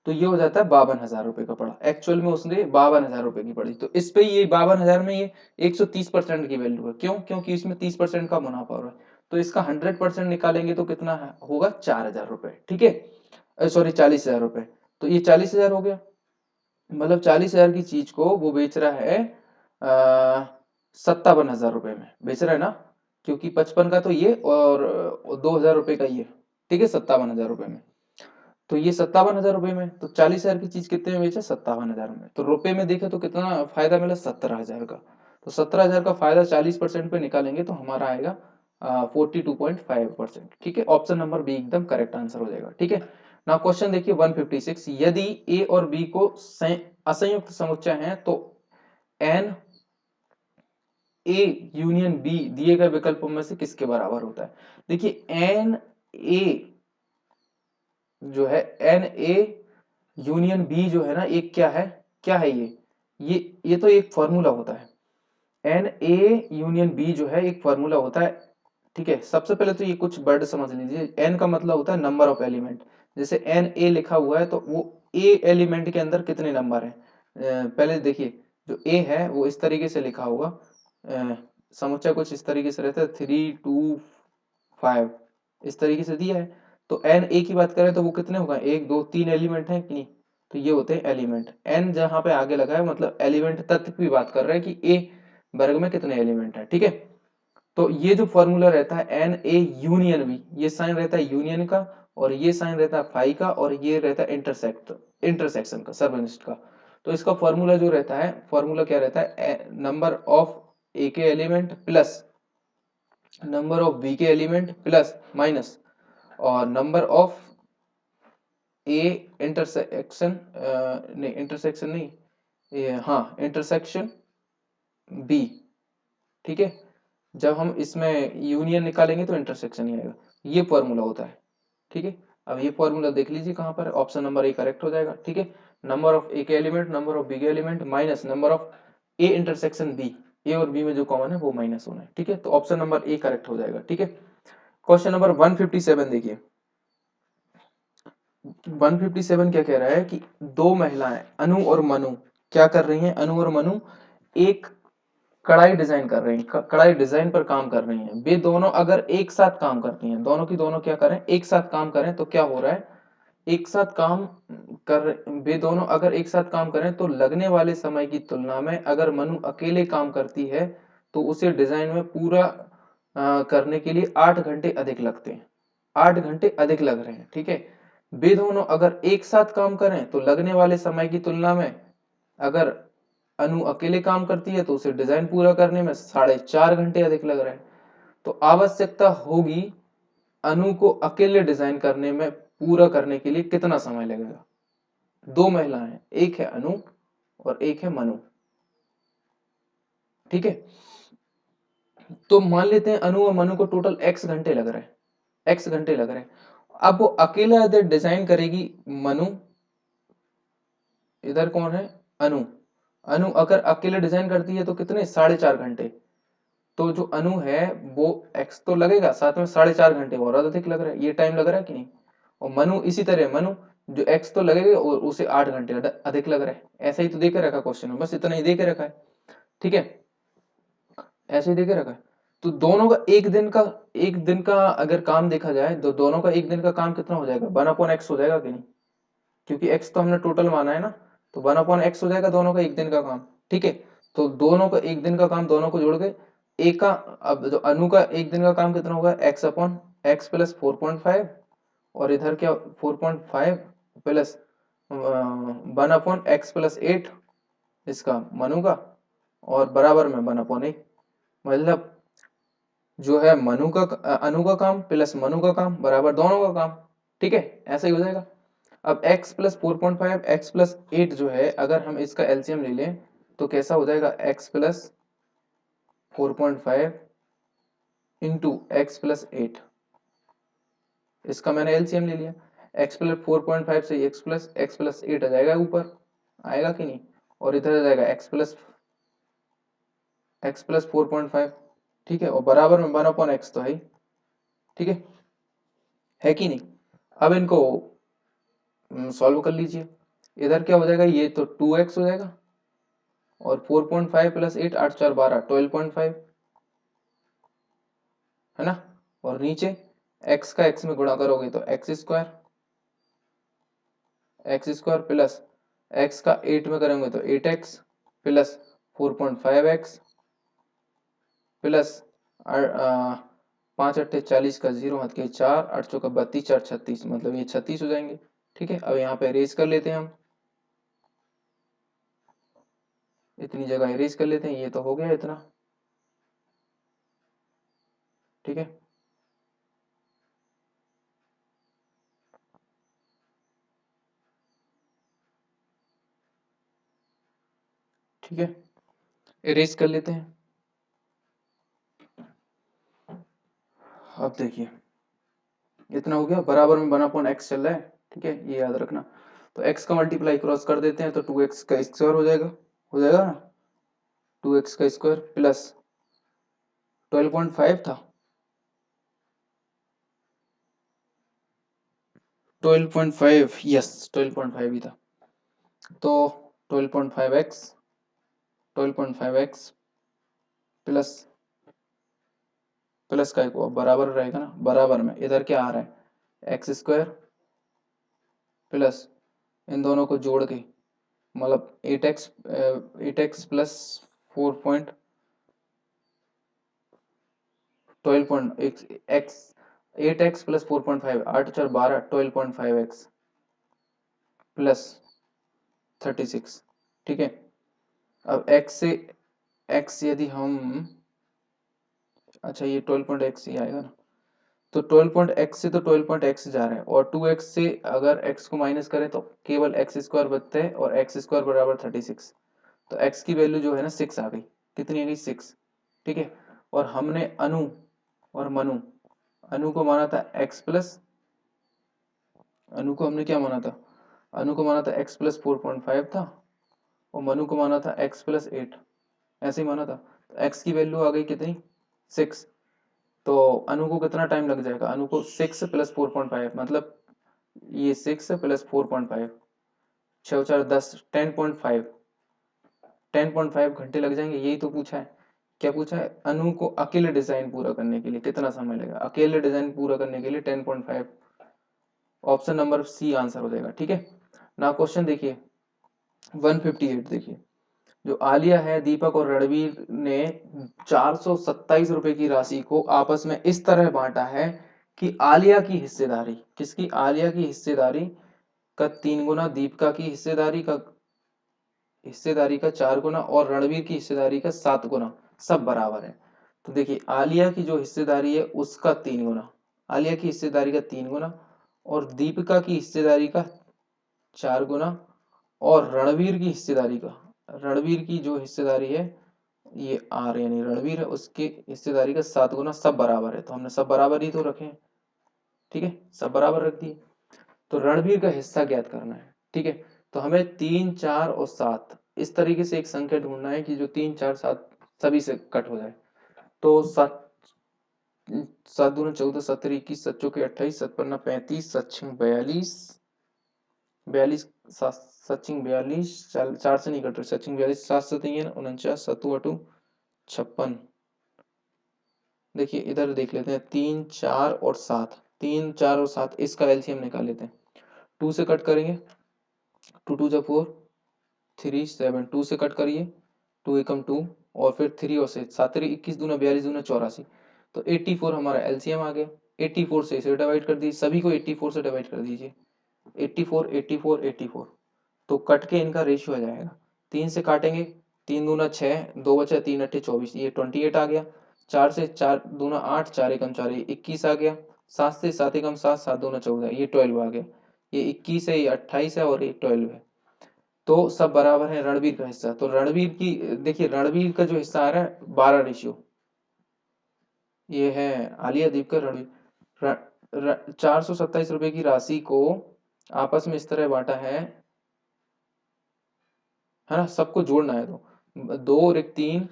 तो ये हो जाता है 52,000 रुपए का पड़ा। एक्चुअल में उसने 52,000 रुपए की पड़ी, तो इस पे ये 52,000 में ये 130% की वैल्यू है, क्यों, क्योंकि इसमें 30% का मुनाफा हो रहा है। तो इसका 100% निकालेंगे तो कितना होगा, 4,000 रुपए, ठीक है, सॉरी 40,000 रुपए। तो ये 40,000 हो गया, मतलब 40,000 की चीज को वो बेच रहा है 57,000 रुपए में बेच रहा है ना, क्योंकि 55 का तो ये और 2,000 रुपए का ये, ठीक है, 57,000 रुपए में। तो ये 57,000 रुपए में, तो 40,000 की चीज कितने में बेचा, 57,000 में। तो रुपए में देखे तो कितना फायदा मिला, 17,000 का। तो 17,000 का फायदा 40% पे निकालेंगे तो हमारा आएगा 42.5%, ठीक है। ऑप्शन नंबर बी एकदम करेक्ट आंसर हो जाएगा, ठीक है। ना क्वेश्चन देखिए 156, यदि ए और बी को असंयुक्त समुच्चय हैं तो एन ए यूनियन बी दिए गए विकल्पों में से किसके बराबर होता है। देखिए एन ए जो है, एन ए यूनियन बी जो है ना, एक क्या है, क्या है ये तो एक फॉर्मूला होता है। एन ए यूनियन बी जो है एक फॉर्मूला होता है, ठीक है। सबसे पहले तो ये कुछ वर्ड समझ लीजिए, एन का मतलब होता है नंबर ऑफ एलिमेंट। जैसे एन ए लिखा हुआ है तो वो ए एलिमेंट के अंदर कितने नंबर हैं, पहले देखिए जो ए है वो इस तरीके से लिखा होगा, समुच्चय कुछ इस तरीके से रहता है, 3 2 5, इस तरीके से दिया है। तो एन ए की बात करें तो वो कितने होगा, 1 2 3 एलिमेंट है कि नहीं, तो ये होते हैं एलिमेंट। एन जहां पे आगे लगा है मतलब एलिमेंट तत्व की बात कर रहे हैं कि ए वर्ग में कितने एलिमेंट है, ठीक है। तो ये जो फॉर्मूला रहता है एन ए यूनियन बी, ये साइन रहता है यूनियन का, और ये साइन रहता है फाई का, और ये रहता है इंटरसेक्शन का, सर्वनिष्ठ का। तो इसका फॉर्मूला जो रहता है, फॉर्मूला क्या रहता है, नंबर ऑफ ए के element plus number of B के एलिमेंट प्लस माइनस और नंबर ऑफ ए इंटरसेक्शन, नहीं इंटरसेक्शन नहीं, ये हाँ इंटरसेक्शन बी, ठीक है। जब हम इसमें यूनियन निकालेंगे तो इंटरसेक्शन ही आएगा, ये फॉर्मूला होता है, ठीक है। अब ये फॉर्मूला देख लीजिए कहां पर है, ऑप्शन नंबर ए करेक्ट हो जाएगा, ठीक है। नंबर ऑफ ए के एलिमेंट नंबर ऑफ बी के element minus number of A intersection B, A और बी में जो कॉमन है वो माइनस होना है, ठीक है। तो ऑप्शन नंबर ए करेक्ट हो जाएगा, ठीक है। क्वेश्चन नंबर 157 देखिए, 157 क्या कह रहा है कि दो महिलाएं अनु और मनु क्या कर रही हैं, अनु और मनु एक कढ़ाई डिजाइन कर रही हैं, कढ़ाई डिजाइन पर काम कर रही हैं। वे दोनों अगर एक साथ काम करती हैं, दोनों की दोनों क्या करें, एक साथ काम करें तो क्या हो रहा है, एक साथ काम कर, वे दोनों अगर एक साथ काम करें तो लगने वाले समय की तुलना में अगर मनु अकेले काम करती है तो उसे डिजाइन में पूरा करने के लिए 8 घंटे अधिक लगते हैं, 8 घंटे अधिक लग रहे हैं, ठीक है। वे दोनों अगर एक साथ काम करें तो लगने वाले समय की तुलना में अगर अनु अकेले काम करती है तो उसे डिजाइन पूरा करने में 4.5 घंटे अधिक लग रहे हैं। तो आवश्यकता होगी अनु को अकेले डिजाइन करने में पूरा करने के लिए कितना समय लगेगा। दो महिलाएं हैं, एक है अनु और एक है मनु, ठीक है। तो मान लेते हैं अनु और मनु को टोटल x घंटे लग रहे हैं, x घंटे लग रहे हैं। अब वो अकेला इधर डिजाइन करेगी मनु, इधर कौन है, अनु। अनु अगर अकेले डिजाइन करती है तो कितने, 4.5 घंटे। तो जो अनु है वो एक्स तो लगेगा, साथ में 4.5 घंटे और अधिक लग रहा है, ये टाइम लग रहा है कि नहीं। और मनु इसी तरह, मनु जो एक्स तो लगेगा और उसे 8 घंटे अधिक लग रहा है। ऐसा ही तो दे के रखा क्वेश्चन में, बस इतना ही दे के रखा है। ठीक है, ऐसे ही देके रखा है। तो दोनों का एक दिन का अगर काम देखा जाए तो दोनों का एक दिन का काम कितना हो जाएगा, 1/x हो जाएगा कि नहीं, क्योंकि x तो हमने टोटल माना है ना, तो 1/x हो जाएगा दोनों का एक दिन का काम। ठीक है, तो दोनों का एक दिन का काम दोनों को जोड़ के एक का, अब जो अनु का एक दिन का काम कितना होगा, x/x प्लस 4.5, और इधर क्या 4.5 प्लस 1/x प्लस 8 इसका मनु का, और बराबर में 1/8, मतलब जो है मनु का अनु का काम प्लस मनु का काम बराबर दोनों का काम। ठीक है, ऐसा ही हो जाएगा। अब x प्लस 4.5 x प्लस 8 जो है, अगर हम इसका एलसीएम ले लें तो कैसा हो जाएगा, x plus 4.5 into x plus 8, इसका मैंने एलसीएम ले लिया। x प्लस 4.5 से x प्लस 8 आ जाएगा ऊपर, आएगा कि नहीं, और इधर आ जाएगा x प्लस 4.5। ठीक है, और बराबर में 1/x तो है ही। ठीक है कि नहीं। अब इनको सॉल्व कर लीजिए। इधर क्या हो जाएगा, ये तो 2x हो जाएगा, और 4.5 प्लस 8 8 4 12 12.5 है ना, और नीचे x का x में गुणा करोगे तो एक्स स्क्वायर प्लस x का 8 में करेंगे तो 8x प्लस 4.5x प्लस 5×8 = 40 का 0 हाथ के 4 8 चौका 32 4 36, मतलब ये 36 हो जाएंगे। ठीक है, अब यहाँ पे इरेज कर लेते हैं हम, इतनी जगह इरेज कर लेते हैं, ये तो हो गया इतना। ठीक है, ठीक है, इरेज कर लेते हैं। अब देखिए इतना हो गया, बराबर में 1/x चल रहा है। ठीक है, ये याद रखना। तो x का मल्टीप्लाई क्रॉस कर देते हैं तो 2x का स्क्वायर हो जाएगा ना, 2x का स्क्वायर प्लस 12.5 था, 12.5, यस 12.5 ही था, तो 12.5x 12.5x प्लस प्लस का एक बराबर रहेगा ना, बराबर में इधर क्या आ रहा है, एक्स स्क्वायर प्लस इन दोनों को जोड़ के, मतलब 8x plus 8x plus 4.5 8 4 12 12.5x plus 36। ठीक है, अब x यदि हम, अच्छा ये 12.x ही आएगा ना, तो 12.x से तो 12.x जा रहा है, और 2x से अगर x को माइनस करें तो केवल x स्क्वायर बचता है, और x स्क्वायर बराबर 36, तो x की वैल्यू जो है ना 6 आ गई। कितनी आ गई, 6। ठीक है, और हमने अनु और मनु, अनु को माना था x प्लस, अनु को हमने क्या माना था, अनु को माना था x प्लस 4.5 था, और मनु को माना था x प्लस 8, ऐसे ही माना था। तो x की वैल्यू आ गई कितनी, 6। तो अनु को कितना टाइम लग जाएगा, अनु को 6 प्लस 4.5, मतलब ये 6 प्लस 4.5, 6 4 10 10.5, 10.5 घंटे लग जाएंगे। यही तो पूछा है, क्या पूछा है, अनु को अकेले डिजाइन पूरा करने के लिए कितना समय लगेगा, अकेले डिजाइन पूरा करने के लिए 10.5, ऑप्शन नंबर सी आंसर हो जाएगा। ठीक है ना, क्वेश्चन देखिए 158, देखिए जो आलिया है, दीपक और रणवीर ने 427 रुपए की राशि को आपस में इस तरह बांटा है कि आलिया की हिस्सेदारी, किसकी, आलिया की हिस्सेदारी का 3 गुना, दीपिका की हिस्सेदारी का 4 गुना, और रणवीर की हिस्सेदारी का 7 गुना, सब बराबर है। तो देखिए आलिया की जो हिस्सेदारी है उसका 3 गुना, आलिया की हिस्सेदारी का 3 गुना, और दीपिका की हिस्सेदारी का 4 गुना, और रणवीर की हिस्सेदारी का, रणवीर की जो हिस्सेदारी है ये आर यानी रणवीर है, उसकी हिस्सेदारी का 7 गुना, सब बराबर है, तो हमने सब बराबर ही तो रखे हैं। ठीक है, सब बराबर रख दिए। तो रणवीर का हिस्सा ज्ञात करना है। ठीक है, तो हमें 3 4 और 7 इस तरीके से एक संख्या ढूंढना है कि जो 3 4 7 सभी से कट हो जाए। तो 7 7 दूनी 14 7 21 7 चौके 28 7 पन्ना 35 7 छः 42 42 सचिन 42 4 से नहीं कट रहे, सचिन 42 7 7 49 7 8 56। देखिए इधर देख लेते हैं 3 4 और 7, 3 4 और 7 इसका एलसीएम निकाल लेते हैं। 2 से कट करेंगे, 2 2 जा 4 3 7, 2 से कट करिए 2 एकम 2 और फिर 3 और 6 7 3 21 दूना 42 दूना 84, तो 84 हमारा एलसीएम आ गया। 84 से इसे डिवाइड कर दीजिए, सभी को 84 से डिवाइड कर दीजिए। 84 84 84, तो कट के इनका रेशियो आ जाएगा। 3 से काटेंगे, 3 दूना 6 2 बचा 3 अट्ठे 24, ये 28 आ गया। 4 से 4 दूना 8 4 एकम 4 ये 21 आ गया। 7 से 7 एकम 7 7 दूना 14 ये 12 आ गया। ये 21 है, ये 28 है और ये 12 है। तो सब बराबर है। रणवीर का हिस्सा, तो रणवीर की देखिए रणवीर का जो हिस्सा आ रहा है 12 रेशियो, ये है आलिया दीप का रणवीर। 427 रुपए की राशि को आपस में इस तरह बांटा है ना, सबको जोड़ना है। तो 2 और 1 3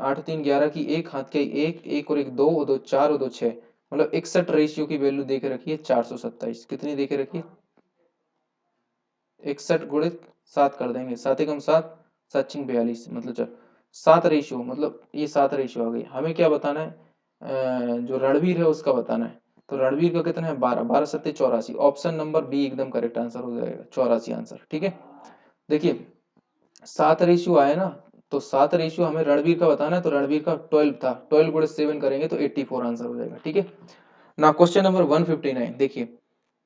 8 3 11 की एक, हाथ का एक, एक और एक 2 और 2 4 और 2 6, मतलब 61 रेशियो की वैल्यू देके रखी है। 427 कितनी देके रखी है? 61 गुणित 7 कर देंगे, 7 एकम 7 7 छिंग 42, मतलब 7 रेशियो, मतलब ये 7 रेशियो आ गई। हमें क्या बताना है? जो रणवीर है उसका बताना है। तो रणवीर का कितना है? 12 12 सत्ते 84। ऑप्शन नंबर बी एकदम करेक्ट आंसर हो जाएगा, 84 आंसर। ठीक है, देखिए 7 रेशियो आया ना, तो 7 रेशियो हमें रणवीर का बताना है, तो रणवीर का 12 था, 12 गुणे 7 करेंगे तो 84 आंसर हो जाएगा। ठीक है ना, क्वेश्चन नंबर 159 देखिए,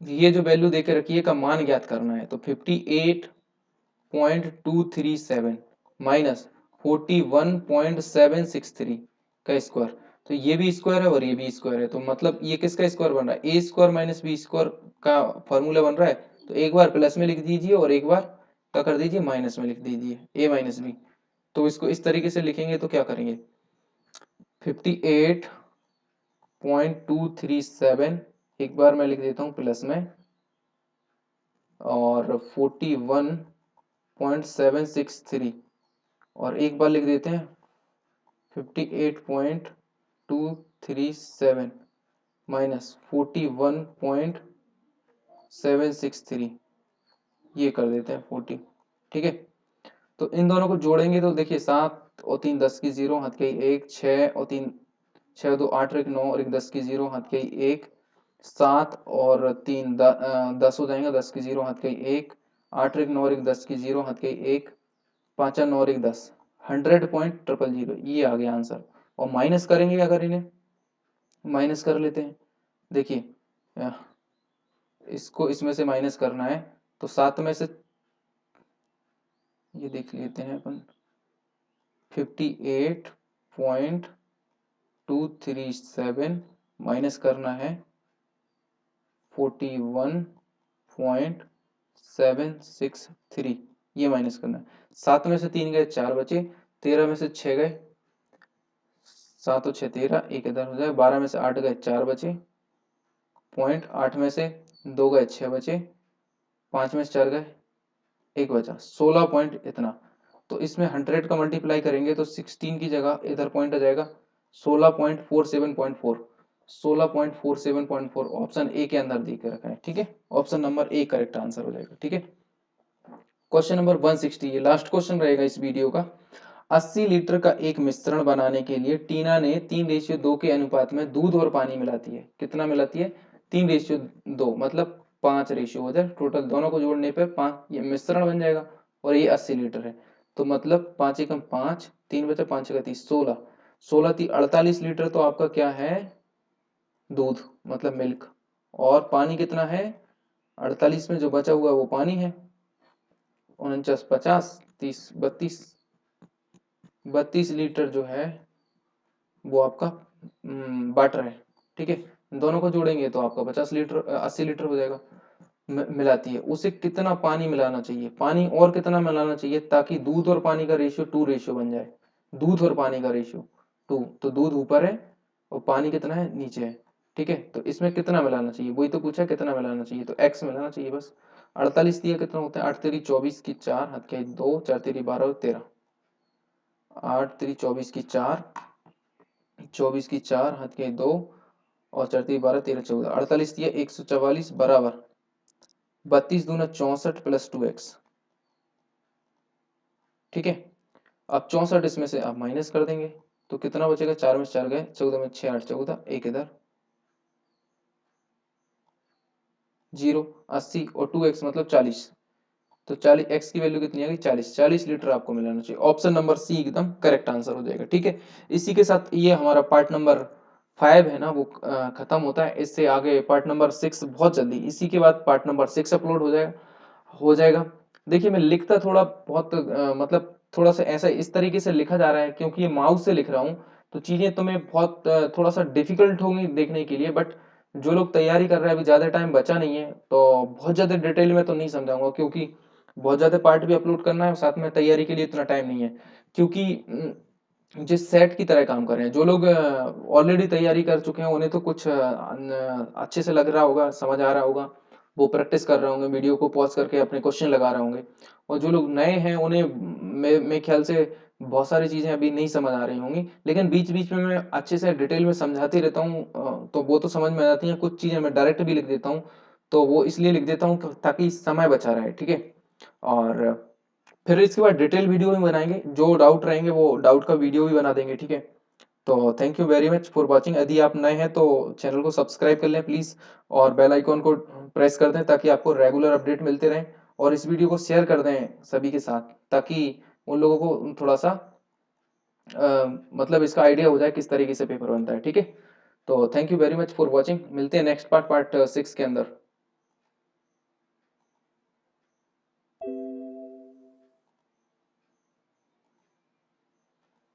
ये जो वैल्यू देके रखी है का मान ज्ञात करना है। तो 58.237 माइनस 41.763 का स्क्वायर, तो ये भी स्क्वायर है और ये भी स्क्वायर है, तो मतलब ये किसका स्क्वायर बन रहा है? ए स्क्वायर माइनस बी स्क्वायर का फॉर्मूला बन रहा है। तो एक बार प्लस में लिख दीजिए और एक बार क्या कर दीजिए? माइनस में लिख दीजिए, ए माइनस बी। तो इसको इस तरीके से लिखेंगे तो क्या करेंगे? 58.237 एक बार मैं लिख देता हूँ प्लस में, और 41.763 और एक बार लिख देते हैं 58.237 माइनस 41.763, ये कर देते हैं 40। ठीक है, तो इन दोनों को जोड़ेंगे तो देखिए 7 और 3 10 की 0, हाथ के 1 6 और 3 6 2 8 और 1 9 और 1 10 की 0, हाथ के 1 7 और 3 10 हो जाएगा, 10 की 0 हाथ के 1 8 और 1 9 और 1 10 की 0, हाथ के 1 5 9 और 1 10, 100.000, ये आ गया आंसर। और माइनस करेंगे, अगर इन्हें माइनस कर लेते हैं, देखिए इसको इसमें से माइनस करना है, तो 7 में से ये देख लेते हैं अपन, 58.237 माइनस करना है 41.763, ये माइनस करना है। 7 में से 3 गए 4 बचे, 13 में से 6 गए 7 और 6 13, एक इधर हो जाए, 12 में से 8 गए 4 बचे, पॉइंट 8 में से 2 गए 6 बचे, 5 में से 4 गए 1 बचा, 16 पॉइंट इतना। तो इसमें 100 का मल्टीप्लाई करेंगे तो 16 की जगह इधर पॉइंट आ जाएगा 16.47.4, 16.47.4 ऑप्शन ए के अंदर दे के रखा है। ठीक है, option number A correct answer हो जाएगा। ठीक है, क्वेश्चन नंबर 160, ये लास्ट क्वेश्चन रहेगा इस वीडियो का। 80 लीटर का एक मिश्रण बनाने के लिए टीना ने 3:2 के अनुपात में दूध और पानी मिलाती है। कितना मिलाती है? 3:2, मतलब 5 रेशियो हो जाए टोटल, दोनों को जोड़ने पर 5 ये मिश्रण बन जाएगा, और ये 80 लीटर है। तो मतलब 5 एकम 5, 3 बचा 5 का 30, 16 16 3 48 लीटर तो आपका क्या है? दूध, मतलब मिल्क। और पानी कितना है? 48 में जो बचा हुआ वो पानी है। 49 50 30 32, 32 लीटर जो है वो आपका वाटर है। ठीक है, दोनों को जोड़ेंगे तो आपका 50 लीटर 80 लीटर हो जाएगा। मिलाती है, उसे कितना पानी मिलाना चाहिए? पानी और कितना मिलाना चाहिए ताकि दूध और पानी का रेशियो 2 रेशियो बन जाए? दूध और पानी का रेशियो 2, तो दूध ऊपर है और पानी कितना है? नीचे है। ठीक है, तो इसमें कितना मिलाना चाहिए? वही तो पूछा, कितना मिलाना चाहिए, तो x मिलाना चाहिए बस। 48 दिया, कितना होता है? 8 तेरी 24 की 4, हाथ के 2 4 तेरी 12 और 13, 8 तेरी 24 की 4, 24 की 4, हाथ के 2 और 4 तेरी 12 13 14, 48 दिया 144 बराबर 32 दूना 64 प्लस 2x, ठीक है। अब 64 इसमें से आप माइनस कर देंगे तो कितना बचेगा, 4 में से 4 गए, 14 में 6 8 14, एक इधर 0, 80 और 2x मतलब 40, तो 40 x की वैल्यू कितनी आ गई, 40 लीटर आपको मिलाना चाहिए। ऑप्शन नंबर सी एकदम करेक्ट आंसर हो जाएगा, ठीक है। इसी के साथ ये हमारा पार्ट नंबर 5 है ना वो खत्म होता है। इससे आगे पार्ट नंबर 6 बहुत जल्दी, इसी के बाद पार्ट नंबर 6 अपलोड हो जाएगा। देखिए मैं लिखता थोड़ा बहुत मतलब थोड़ा सा ऐसा इस तरीके से लिखा जा रहा है क्योंकि ये माउस से लिख रहा हूँ, तो चीजें तुम्हें बहुत थोड़ा सा डिफिकल्ट होंगी देखने के लिए, बट जो लोग तैयारी कर रहे हैं, अभी ज्यादा टाइम बचा नहीं है, तो बहुत ज्यादा डिटेल में तो नहीं समझाऊंगा क्योंकि बहुत ज़्यादा पार्ट भी अपलोड करना है और साथ में तैयारी के लिए इतना टाइम नहीं है। क्योंकि जिस सेट की तरह काम कर रहे हैं, जो लोग ऑलरेडी तैयारी कर चुके हैं उन्हें तो कुछ अच्छे से लग रहा होगा, समझ आ रहा होगा, वो प्रैक्टिस कर रहे होंगे, वीडियो को पॉज करके अपने क्वेश्चन लगा रहे होंगे। और जो लोग नए हैं उन्हें मेरे ख्याल से बहुत सारी चीज़ें अभी नहीं समझ आ रही होंगी, लेकिन बीच बीच में मैं अच्छे से डिटेल में समझाते रहता हूँ, तो वो तो समझ में आ जाती हैं। कुछ चीज़ें मैं डायरेक्ट भी लिख देता हूँ, तो वो इसलिए लिख देता हूँ ताकि समय बचा रहे, ठीक है। और फिर इसके बाद डिटेल वीडियो भी बनाएंगे, जो डाउट रहेंगे वो डाउट का वीडियो भी बना देंगे, ठीक है। तो thank you very much for watching. यदि आप नए हैं तो चैनल को सब्सक्राइब कर लें प्लीज़, और बेल आइकॉन को प्रेस कर दें ताकि आपको रेगुलर अपडेट मिलते रहें। और इस वीडियो को शेयर कर दें सभी के साथ ताकि उन लोगों को थोड़ा सा मतलब इसका आइडिया हो जाए किस तरीके से पेपर बनता है, ठीक है। तो thank you very much for watching, मिलते हैं नेक्स्ट पार्ट 6 के अंदर।